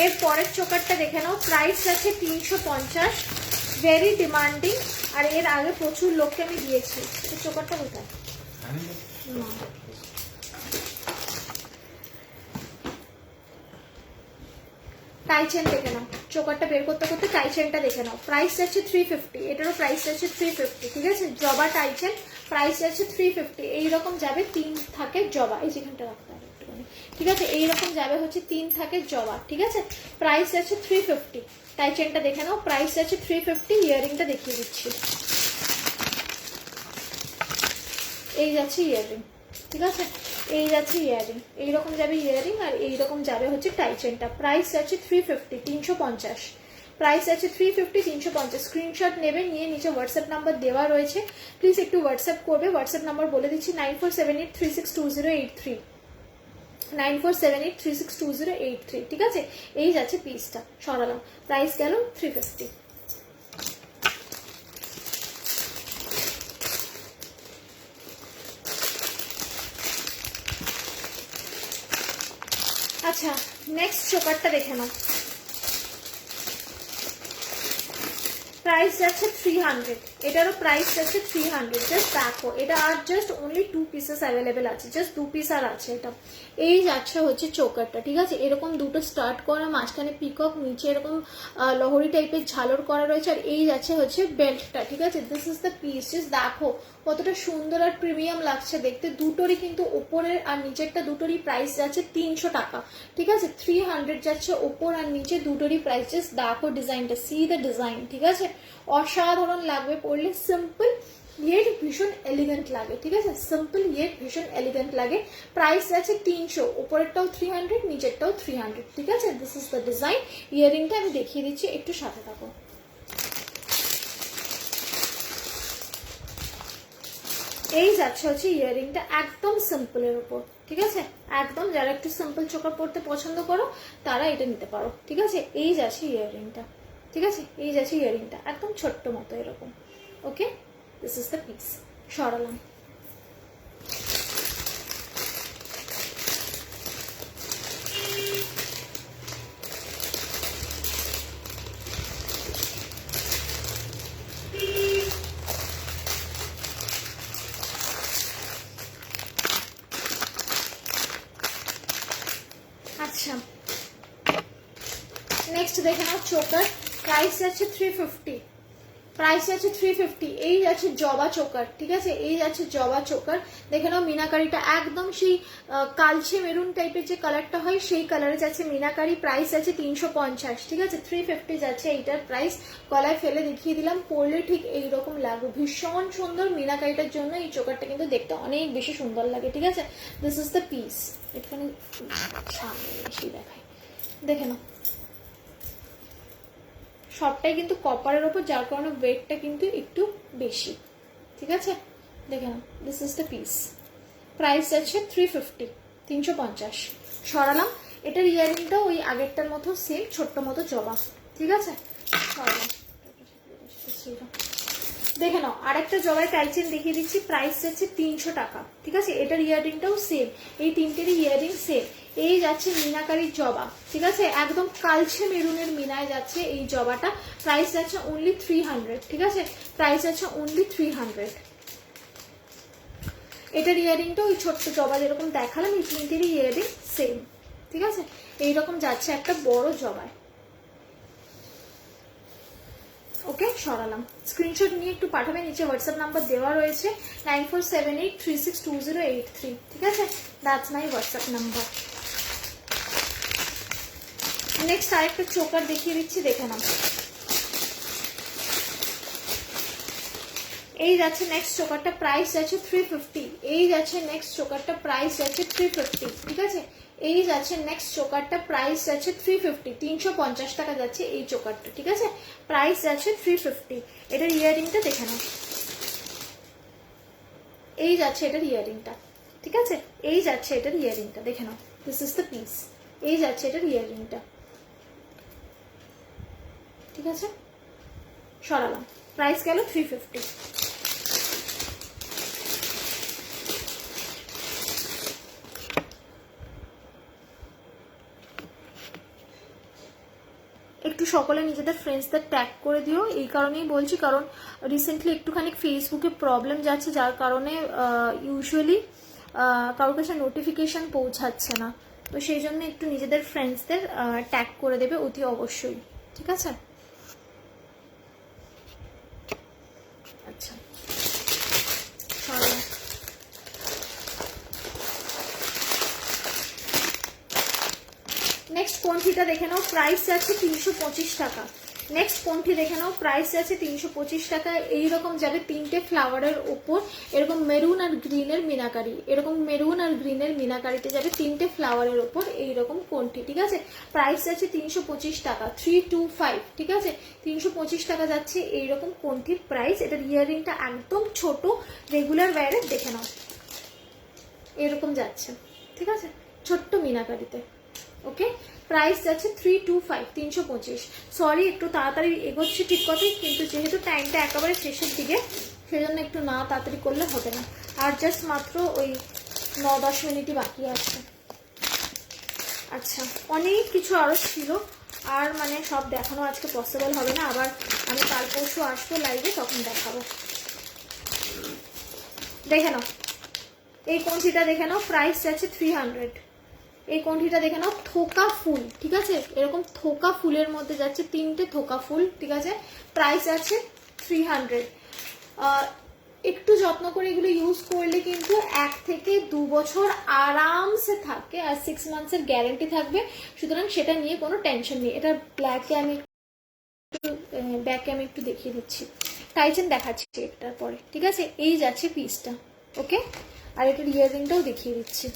Speaker 1: এর পরের চোকারটা দেখে নাও। প্রাইস আছে 350, ভেরি ডিমান্ডিং, আর এর আগে প্রচুর লোককে আমি দিয়েছি। এই চোকারটা কোথায়? টাই চেন দেখে নাও, চোকারটা বের করতে করতে টাই চেনটা দেখে নাও। প্রাইস যাচ্ছে 350, এটারও প্রাইস যাচ্ছে 350, ঠিক আছে? জবা টাই চেন, প্রাইস যাচ্ছে 350। এইরকম যাবে 3 থাকে জবা, এই যেখানটা রাখতে হবে একটুখানি, ঠিক আছে? এইরকম যাবে হচ্ছে 3 থাকে জবা, ঠিক আছে? প্রাইস যাচ্ছে 350। টাই চেনটা দেখে নাও, প্রাইস যাচ্ছে 350। ইয়াররিংটা দেখিয়ে দিচ্ছি, এই যাচ্ছে ইয়াররিং, ঠিক আছে? এই যাচ্ছে ইয়াররিং, এইরকম যাবে ইয়াররিং, আর এইরকম যাবে হচ্ছে টাই চেনটা। প্রাইস যাচ্ছে 350, 350। প্রাইস আছে 350, 350। স্ক্রিনশট নেবে, নিয়ে নিচে হোয়াটসঅ্যাপ নাম্বার দেওয়া রয়েছে, প্লিজ একটু হোয়াটসঅ্যাপ করবে। হোয়াটসঅ্যাপ নাম্বার বলে দিচ্ছি 9478362083, 9478362083, ঠিক আছে? এই যাচ্ছে পিসটা, সরালাম। প্রাইস গেল 350। আচ্ছা, নেক্সট চোকারটা দেখে নাও। প্রাইস যাচ্ছে 300, এটারও প্রাইস যাচ্ছে 300। জাস্ট দেখো, এটা আর জাস্ট অনলি 2 পিসেস অ্যাভেলেবেল আছে, জাস্ট 2 পিস আর আছে এটা। এই যাচ্ছে হচ্ছে চোকারটা, ঠিক আছে। এরকম দুটো স্টার্ট করা, মাঝখানে পিকক, নিচে এরকম লহরি টাইপের ঝালর করা রয়েছে, আর এই যাচ্ছে হচ্ছে বেল্টটা, ঠিক আছে। This is the piece. Just দেখো কতটা সুন্দর আর প্রিমিয়াম লাগছে দেখতে। দুটোরই কিন্তু ওপরের আর নিচেরটা দুটোরই প্রাইস যাচ্ছে 300 টাকা, ঠিক আছে। 300 যাচ্ছে ওপর আর নিচে দুটোরই প্রাইস। জাস্ট দেখো ডিজাইনটা, সি দ্য ডিজাইন, ঠিক আছে। অসাধারণ লাগবে পরলে, সিম্পল ইয়েট ভীষণ এলিগেন্ট লাগে, ঠিক আছে। সিম্পল ইয়েট ভীষণ এলিগেন্ট লাগে। প্রাইস আছে 300, উপরেরটাও 300, নিচেরটাও 300, ঠিক আছে। This is the design. ইয়ারিংটা আমি দেখিয়ে দিচ্ছি, একটু সাথে থাকো। এই যাচ্ছে হচ্ছে ইয়ারিংটা, একদম সিম্পলের উপর, ঠিক আছে। একদম যারা একটু সিম্পল চোকার পড়তে পছন্দ করো তারা এটা নিতে পারো, ঠিক আছে। এই যাচ্ছে ইয়ারিংটা, ঠিক আছে। এই যাচ্ছে ইয়ারিংটা, একদম ছোট্ট মতো এরকম। ওকে, দিস ইজ দ্য পিস। সরালাম। আচ্ছা, নেক্সট দেখে নাও চোকার। প্রাইস আছে 350, প্রাইস আছে 350। এই যাচ্ছে জবা চোকার, ঠিক আছে। এই যাচ্ছে জবা চোকার, দেখে নাও মিনাকারিটা একদম সেই কালচে মেরুন টাইপের যে কালারটা হয় সেই কালারে যাচ্ছে মিনাকারি। প্রাইস আছে 350, ঠিক আছে। 350 যাচ্ছে এইটার প্রাইস। গলায় ফেলে দেখিয়ে দিলাম, পরলে ঠিক এইরকম লাগবে, ভীষণ সুন্দর। মিনাকারিটার জন্য এই চোকারটা কিন্তু দেখতে অনেক বেশি সুন্দর লাগে, ঠিক আছে। This is the piece. এখানে সামনে বেশি দেখায়, দেখে নাও। সবটাই কিন্তু কপারের ওপর, যার কারণে ওয়েটটা কিন্তু একটু বেশি, ঠিক আছে। দেখে নাও, this is the piece. Price আছে 350, 350। সরালাম। এটার ইয়ারিংটাও ওই আগেরটার মতো সেম, ছোট্ট মতো জবা, ঠিক আছে। সরালাম। দেখে নাও, আরেকটা জবাই টাইচেন দেখিয়ে দিচ্ছি। প্রাইস যাচ্ছে 300 টাকা, ঠিক আছে। এটার ইয়ারিংটাও সেম, এই তিনটেরই ইয়ারিং সেম। এই যাচ্ছে মিনাকারির জবা, ঠিক আছে। একদম কালচে মেরুনের মিনায় যাচ্ছে এই জবাটা। প্রাইস যাচ্ছে অনলি 300, ঠিক আছে। প্রাইস আছে অনলি 300। এটার ইয়ারিংটা ওই ছোট্ট জবা যেরকম দেখালাম, এই তিনটেরই ইয়ারিং সেম, ঠিক আছে। এইরকম যাচ্ছে একটা বড় জবায়। ওকে, সরালাম। স্ক্রিনশট নিয়ে একটু পাঠাবে, নিচে হোয়াটসঅ্যাপ নাম্বার দেওয়া রয়েছে 9478362083, ঠিক আছে। That's my WhatsApp number. Next আরেকটা চোকার দেখিয়ে দিচ্ছি, দেখে নাও। এই যাচ্ছে নেক্সট চোকারটা, প্রাইস যাচ্ছে 350। এই যাচ্ছে নেক্সট চোকারটা, প্রাইস যাচ্ছে 350, ঠিক আছে। এই যাচ্ছে নেক্সট চোকারটা, প্রাইস যাচ্ছে 350, 350 টাকা যাচ্ছে এই চোকারটা, ঠিক আছে। প্রাইস যাচ্ছে 350। এটার ইয়ারিংটা দেখে নাও। এই যাচ্ছে এটার ইয়ারিংটা, ঠিক আছে। এই যাচ্ছে এটার ইয়ারিংটা, দেখে নাও। This is the piece. এই যাচ্ছে এটার ইয়ারিংটা, ঠিক আছে। সরালাম। প্রাইস গেল 350। একটু সকলে নিজেদের ফ্রেন্ডসদের ট্যাগ করে দিও, এই কারণেই বলছি, কারণ রিসেন্টলি একটুখানি ফেসবুকে প্রবলেম যাচ্ছে, যার কারণে ইউজুয়ালি কারোর কাছে নোটিফিকেশন পৌঁছাচ্ছে না। তো সেই জন্য একটু নিজেদের ফ্রেন্ডসদের ট্যাগ করে দেবে অতি অবশ্যই, ঠিক আছে। আচ্ছা, নেক্সট কোনটিটা দেখে নাও। প্রাইস আছে 325 টাকা। নেক্সট কোনটি দেখে নাও। প্রাইস আছে 325 টাকা। এইরকম যাবে তিনটে ফ্লাওয়ারের ওপর, এরকম মেরুন আর গ্রিনের মিনাকারি, এরকম মেরুন আর গ্রিনের মিনাকারিতে যাবে তিনটে ফ্লাওয়ারের ওপর এইরকম কোনটি, ঠিক আছে। প্রাইস আছে 325 টাকা, 325, ঠিক আছে। 325 টাকা যাচ্ছে এইরকম কোনটির প্রাইস। এটার ইয়ারিংটা একদম ছোট, রেগুলার ওয়্যারের, দেখে নাও। এরকম যাচ্ছে, ঠিক আছে, ছোট্ট মিনাকারিতে। ওকে, প্রাইস যাচ্ছে 325, 325। সরি, একটু তাড়াতাড়ি এগোচ্ছি ঠিক কথাই, কিন্তু যেহেতু টাইমটা একেবারে শেষের দিকে, সেজন্য একটু না তাড়াতাড়ি করলে হবে না। আর জাস্ট মাত্র ওই 9-10 মিনিটই বাকি আছে। আচ্ছা, অনেক কিছু আরও ছিল, আর মানে সব দেখানো আজকে পসিবল হবে না, আবার আমি কাল পরশু আসবো লাইভে, তখন দেখাবো। দেখে নাও এই কোনটিটা, দেখে নাও প্রাইস যাচ্ছে 300। এই কোনটিটা দেখে নাও, থোকা ফুল, ঠিক আছে, এরকম থোকা ফুলের মধ্যে যাচ্ছে, 3টে থোকা ফুল, ঠিক আছে, প্রাইস আছে 300। একটু যত্ন করে এগুলো ইউজ করলে কিন্তু 1 থেকে 2 বছর আরামসে থাকে, আর 6 মান্থসের গ্যারেন্টি থাকবে, সুতরাং সেটা নিয়ে কোনো টেনশন নেই। এটা ব্যাকে আমি একটু দেখিয়ে দিচ্ছি, টাইচেন দেখাচ্ছি একটার পরে, ঠিক আছে। এই যাচ্ছে পিসটা, ওকে, আর এটার ইয়াররিংটাও দেখিয়ে দিচ্ছি।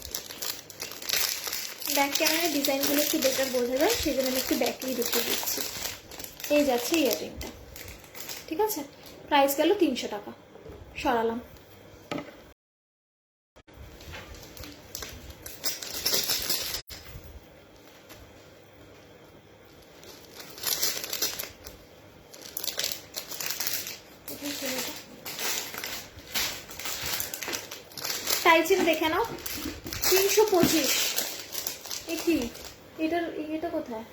Speaker 1: ব্যাক ক্যামেরার ডিজাইনগুলো একটু বেটার বোঝা যায়, সেই জন্য আমি একটু ব্যাকেই দেখিয়ে দিচ্ছি। এই যাচ্ছে ইয়াররিংটা, ঠিক আছে, প্রাইস গেল 300 টাকা। সরালাম। টাইচেন দেখে নাও 325। এ কি এটা কোথায়,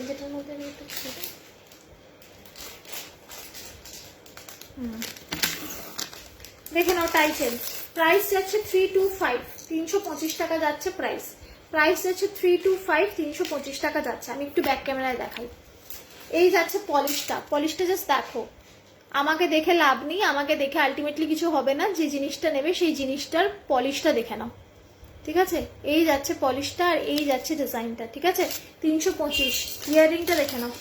Speaker 1: যেটার মধ্যে আমি একটু দেখে নাও। টাইচেন প্রাইস যাচ্ছে 325, 325 টাকা যাচ্ছে প্রাইস যাচ্ছে 325, 325 টাকা যাচ্ছে। আমি একটু ব্যাক ক্যামেরায় দেখাই। এই যাচ্ছে পলিশটা জাস্ট দেখো, আমাকে দেখে লাভ নেই, আমাকে দেখে আলটিমেটলি কিছু হবে না, যে জিনিসটা নেবে সেই জিনিসটার পলিশটা দেখে নাও, ঠিক আছে। এই যাচ্ছে পলিশটা, আর এই যাচ্ছে ডিজাইনটা, ঠিক আছে, 325। ইয়াররিংটা দেখে নাও,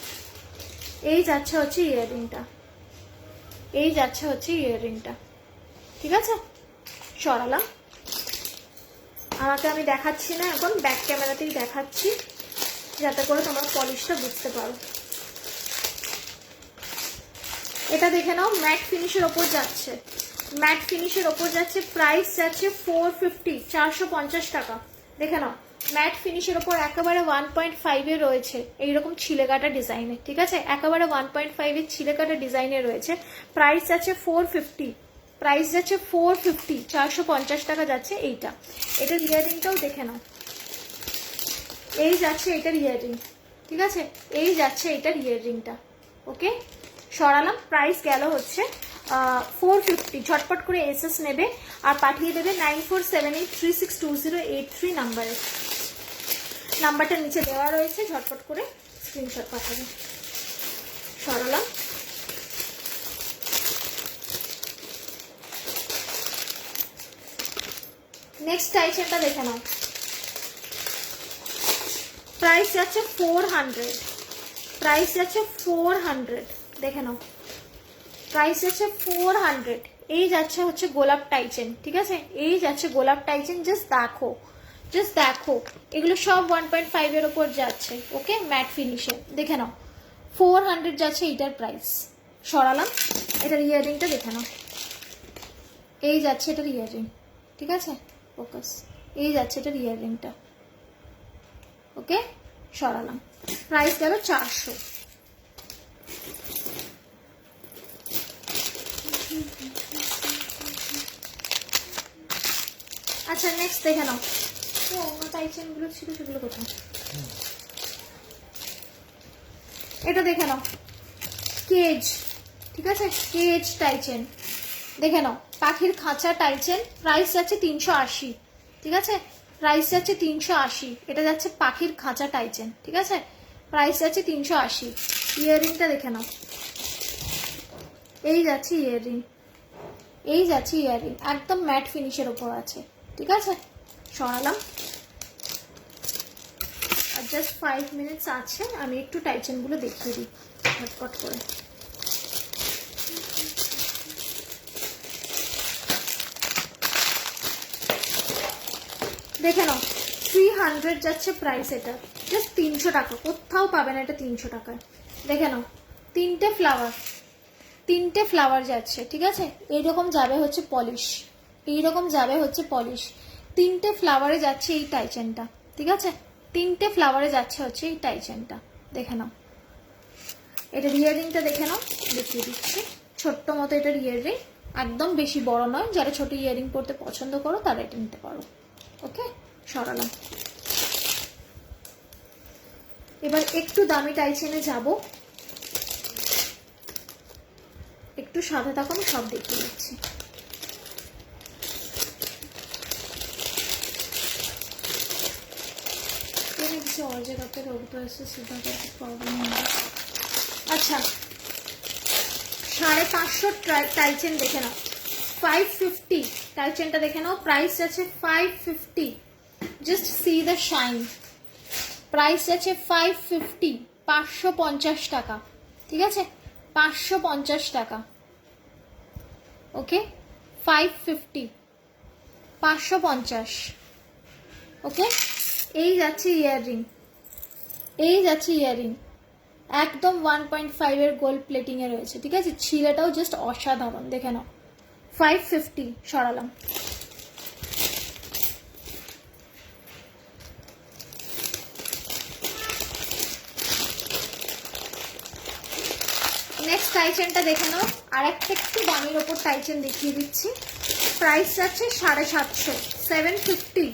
Speaker 1: এই যাচ্ছে হচ্ছে ইয়াররিংটা, এই যাচ্ছে হচ্ছে ইয়াররিংটা, ঠিক আছে। সরালাম। আমি দেখাচ্ছি না এখন, ব্যাক ক্যামেরাতেই দেখাচ্ছি, যাতে করে তোমরা পলিশটা বুঝতে পারো। এটা দেখে নাও, ম্যাট ফিনিশের ওপর যাচ্ছে, ম্যাট ফিনিশের ওপর যাচ্ছে, প্রাইস যাচ্ছে 450, 450 টাকা। দেখে নাও, ম্যাট ফিনিশের ওপর একেবারে 1.5 এ রয়েছে, এইরকম ছিলেকাটা ডিজাইনে, ঠিক আছে, একেবারে 1.5 এর ছিলেকাটা ডিজাইনে রয়েছে। প্রাইস যাচ্ছে 450, প্রাইস যাচ্ছে 450, 450 টাকা যাচ্ছে এইটা। এটার ইয়াররিংটাও দেখে নাও, এই যাচ্ছে এটার ইয়াররিং, ঠিক আছে, এই যাচ্ছে এটার ইয়াররিংটা, ওকে। সরালাম। প্রাইস গেল হচ্ছে 450। ঝটপট করে এসএস নেবে আর পাঠিয়ে দেবে 9478362083 নাম্বারে। নাম্বারটা নিচে দেওয়া রয়েছে, ঝটপট করে স্ক্রিনশট পাঠাবে। সরালাম। নেক্সট টাইচেনটা দেখে নাও, প্রাইস যাচ্ছে 400, প্রাইস যাচ্ছে 400, দেখে নাও, প্রাইস যাচ্ছে 400। এই যাচ্ছে হচ্ছে গোলাপ টাইচেন, ঠিক আছে, এই যাচ্ছে গোলাপ টাইচেন। জাস্ট দেখো, এগুলো সব 1.5 এর ওপর যাচ্ছে, ওকে, ম্যাট ফিনিশে, দেখে নাও 400 যাচ্ছে এইটার প্রাইস। সরালাম। এটার ইয়াররিংটা দেখে নাও, এই যাচ্ছে এটার ইয়াররিং, ঠিক আছে, ফোকাস, এই যাচ্ছে এটার ইয়াররিংটা, ওকে। সরালাম। প্রাইস গেল 400। আচ্ছা, নেক্সট দেখে নাও, অন্য টাইচেন গুলো ছিল সেগুলো কোথায়, এটা দেখে নাও, কেজ, ঠিক আছে, কেজ টাইচেন, দেখে নাও, পাখির খাঁচা টাইচেন। প্রাইস যাচ্ছে 380, ঠিক আছে, প্রাইস যাচ্ছে 380। এটা যাচ্ছে পাখির খাঁচা টাইচেন, ঠিক আছে, প্রাইস যাচ্ছে 380। ইয়াররিংটা দেখে নাও, এই যাচ্ছে ইয়াররিং, এই যাচ্ছে ইয়াররিং, একদম ম্যাট ফিনিশের ওপর আছে, ঠিক আছে। সরালাম। আর জাস্ট 5 মিনিটস আছে, আমি একটু টাইচেনগুলো দেখিয়ে দিই ঝটপট করে। দেখে নাও, 300 যাচ্ছে প্রাইস, এটা জাস্ট 300 টাকা, কোথাও পাবে না এটা 300 টাকায়। দেখে নাও, তিনটে ফ্লাওয়ার যাচ্ছে, ঠিক আছে, এইরকম যাবে হচ্ছে পলিশ, এইরকম যাবে হচ্ছে পলিশ। 3টে ফ্লাওয়ারে যাচ্ছে এই টাইচেনটা, ঠিক আছে, 3টে ফ্লাওয়ারে যাচ্ছে হচ্ছে এই টাইচেনটা, দেখে নাও। এটার ইয়াররিংটা দেখে নাও, দেখিয়ে দিচ্ছি, ছোট্ট মতো এটার ইয়াররিং, একদম বেশি বড় নয়। যারা ছোট ইয়াররিং পরতে পছন্দ করো তারা এটা নিতে পারো, ওকে। সরালাম। এবার একটু দামি টাইচেনে যাব, একটু সাথে থাকো, আমি সব দেখিয়ে দিচ্ছি। और जगह पे रोक दो, ऐसे सीधा करके प्रॉब्लम होगा। अच्छा 550 টাইচেন দেখে নাও, 550 টাইচেনটা দেখে নাও, প্রাইস আছে 550। Just see the shine, price আছে 550, 550 টাকা, ঠিক আছে 550 টাকা। ওকে 550, 550। ওকে এই যাচ্ছে ইয়াররিং, এই যাচ্ছে ইয়াররিং, একদম 1.5 এর গোল্ড প্লেটিং এ রয়েছে, ঠিক আছে। ছিলেটাও জাস্ট অসাধারণ, দেখে নাও। 550 সরালাম। নেক্সট টাইচেনটা দেখে নাও, আর একটা একটু দামের ওপর টাইচেন দেখিয়ে দিচ্ছি। প্রাইস আছে 750, 750,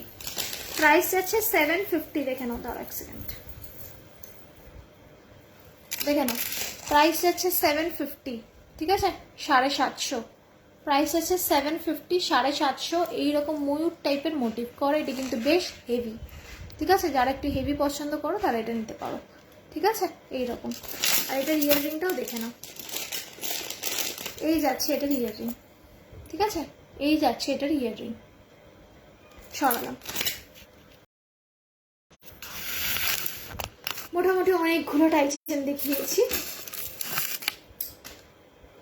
Speaker 1: প্রাইস আছে 750। দেখে নাও, দাঁড়াও এক সেকেন্ড, দেখে নাও, প্রাইস আছে 750, ঠিক আছে 750, প্রাইস আছে 750, 750। এইরকম ময়ূর টাইপের মোটিভ করে, এটা কিন্তু বেশ হেভি, ঠিক আছে। যারা একটু হেভি পছন্দ করো তারা এটা নিতে পারো, ঠিক আছে এইরকম। আর এটার ইয়াররিংটাও দেখে নাও, এই যাচ্ছে এটার ইয়াররিং, ঠিক আছে এই যাচ্ছে এটার ইয়াররিং। সরালাম। মোটামুটি অনেকগুলো টাইচেন দেখিয়েছি,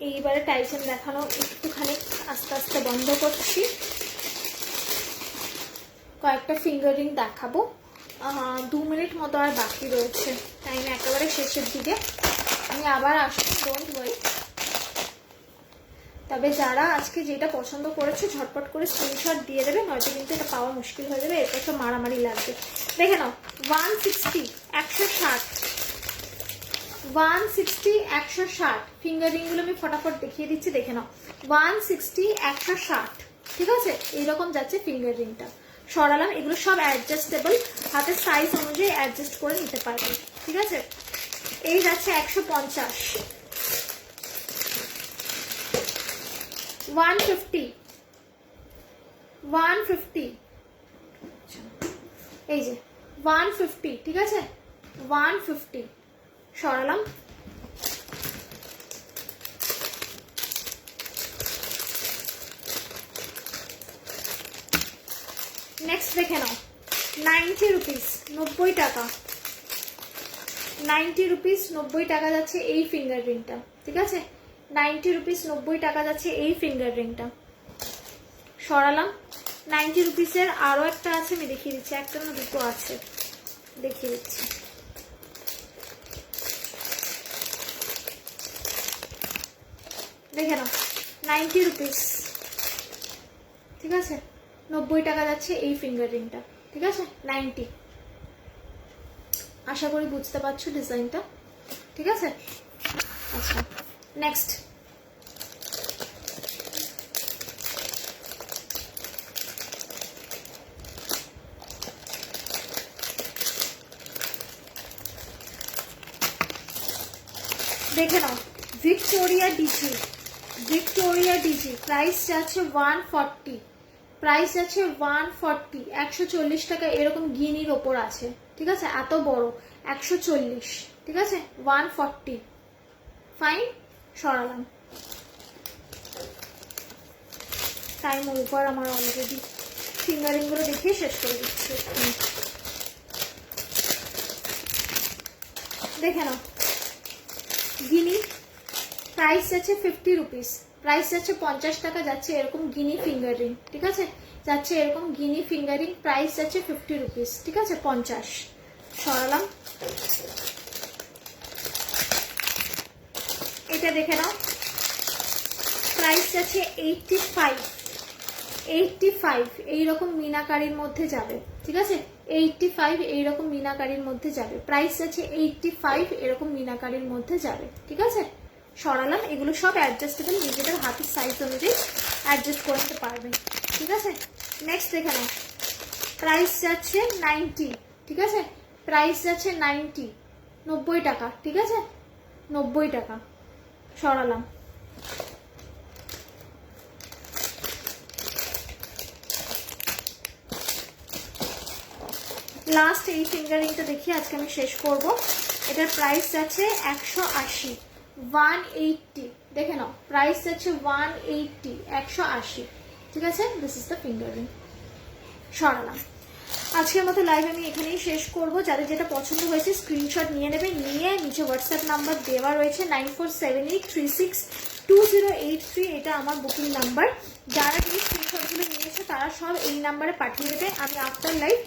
Speaker 1: এইবারে টাইচেন দেখানো একটুখানি আস্তে আস্তে বন্ধ করছি। কয়েকটা ফিঙ্গারিং দেখাবো, 2 মিনিট মতো আর বাকি রয়েছে, টাইম একেবারে শেষের দিকে। আমি আবার আসবো, ডোন্ট ওয়ারি। তবে যারা আজকে যেটা পছন্দ করেছো ঝটপট করে স্ক্রিনশট দিয়ে দেবে, নয়তো কিন্তু এটা পাওয়া মুশকিল হয়ে যাবে, এরপর তো মারামারি লাগবে। দেখে নাও 160, 160, 160, 160। ফিঙ্গারিংগুলো আমি ফটাফট দেখিয়ে দিচ্ছি, দেখে নাও 160, 160, ঠিক আছে এইরকম যাচ্ছে ফিঙ্গারিংটা। সরালাম। এগুলো সব অ্যাডজাস্টেবল, হাতের সাইজ অনুযায়ী অ্যাডজাস্ট করে নিতে পারবে, ঠিক আছে। এই যাচ্ছে 150, 150, 150, এই যে 150, ঠিক আছে 150। সরালাম। নেক্সট দেখে নাও 90 রুপিস, 90 টাকা, 90 রুপিস 90 টাকা যাচ্ছে এই ফিঙ্গার রিংটা, ঠিক আছে 90 রুপিস 90 টাকা যাচ্ছে এই ফিঙ্গার রিংটা। সরালাম। 90 রুপিসের আরো একটা আছে, আমি দেখিয়ে দিচ্ছি, একটা না দুটো আছে, দেখিয়ে দিচ্ছি। দেখে নাও 90 রুপিস, ঠিক আছে 90 টাকা যাচ্ছে এই ফিঙ্গার রিংটা, ঠিক আছে 90। আশা করি বুঝতে পারছো ডিজাইনটা, ঠিক আছে। আচ্ছা নেক্সট দেখে নাও Victoria DG, Victoria DG, price আছে 140, প্রাইস আছে 140, 140 টাকা। এরকম গিনির ওপর আছে, ঠিক আছে এত বড় 140, ঠিক আছে 140, ফাইন। সরালাম। টাইম ওভার আমার অলরেডি, ফিঙ্গারিং গুলো দেখিয়ে শেষ করে দিচ্ছি। দেখে নাও গিনি, প্রাইস আছে 50 রুপিস, প্রাইস আছে 50 টাকা যাচ্ছে এরকম গিনি ফিঙ্গারিং, ঠিক আছে যাচ্ছে এরকম গিনি ফিঙ্গারিং, প্রাইস আছে 50 রুপিস, ঠিক আছে 50। সরালাম। এটা দেখে নাও প্রাইস আছে 85, 85 এইরকম মিনাকারির মধ্যে যাবে, ঠিক আছে 85 এইরকম মিনাকারির মধ্যে যাবে, প্রাইস আছে 85 এরকম মিনাকারির মধ্যে যাবে, ঠিক আছে। সরালাম। এগুলো সব অ্যাডজাস্টেবল, নিজেদের হাতের সাইজ অনুযায়ী অ্যাডজাস্ট করতে পারবে, ঠিক আছে। নেক্সট দেখে নাও প্রাইস যাচ্ছে 90, ঠিক আছে প্রাইস যাচ্ছে 90, 90 টাকা, ঠিক আছে, 90 টাকা। সরালাম। লাস্ট এই ফিঙ্গারিংটা দেখি, আজকে আমি শেষ করব। এটার প্রাইস আছে 180, 180, দেখে নাও, প্রাইস আছে 180, 180, ঠিক আছে। This is the finger ring. সরালাম। আজকের মতো লাইভ আমি এখানেই শেষ করব। যাদের যেটা পছন্দ হয়েছে স্ক্রিনশট নিয়ে নেবে, নিয়ে নিচে হোয়াটসঅ্যাপ নাম্বার দেওয়া রয়েছে 9478362083, এটা আমার বুকিং নাম্বার। যারা এই স্ক্রিনশটগুলো নিয়েছে তারা সব এই নাম্বারে পাঠিয়ে দেবে। আমি আফটার লাইভ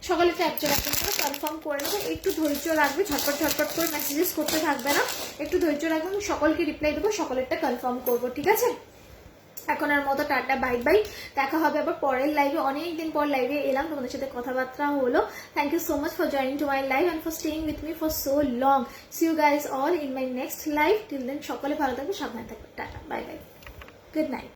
Speaker 1: সকালে তো একজন করে কনফার্ম করে নেবো। একটু ধৈর্য রাখবে, ঝটপট ঝটপট করে মেসেজেস করতে থাকবে না, একটু ধৈর্য রাখবে। আমি সকলকে রিপ্লাই দেবো, সকলেরটা কনফার্ম করবো, ঠিক আছে। এখন আর মতো টাটা, বাই বাই। দেখা হবে আবার পরের লাইভে। অনেকদিন পর লাইভে এলাম, তোমাদের সাথে কথাবার্তা হলো। Thank you so much for joining to my live and for staying with me for so long. See you guys all in my next live. Till then সকলে ভালো থাকবে, সাবধানে থাকবে। Tata, bye bye, good night.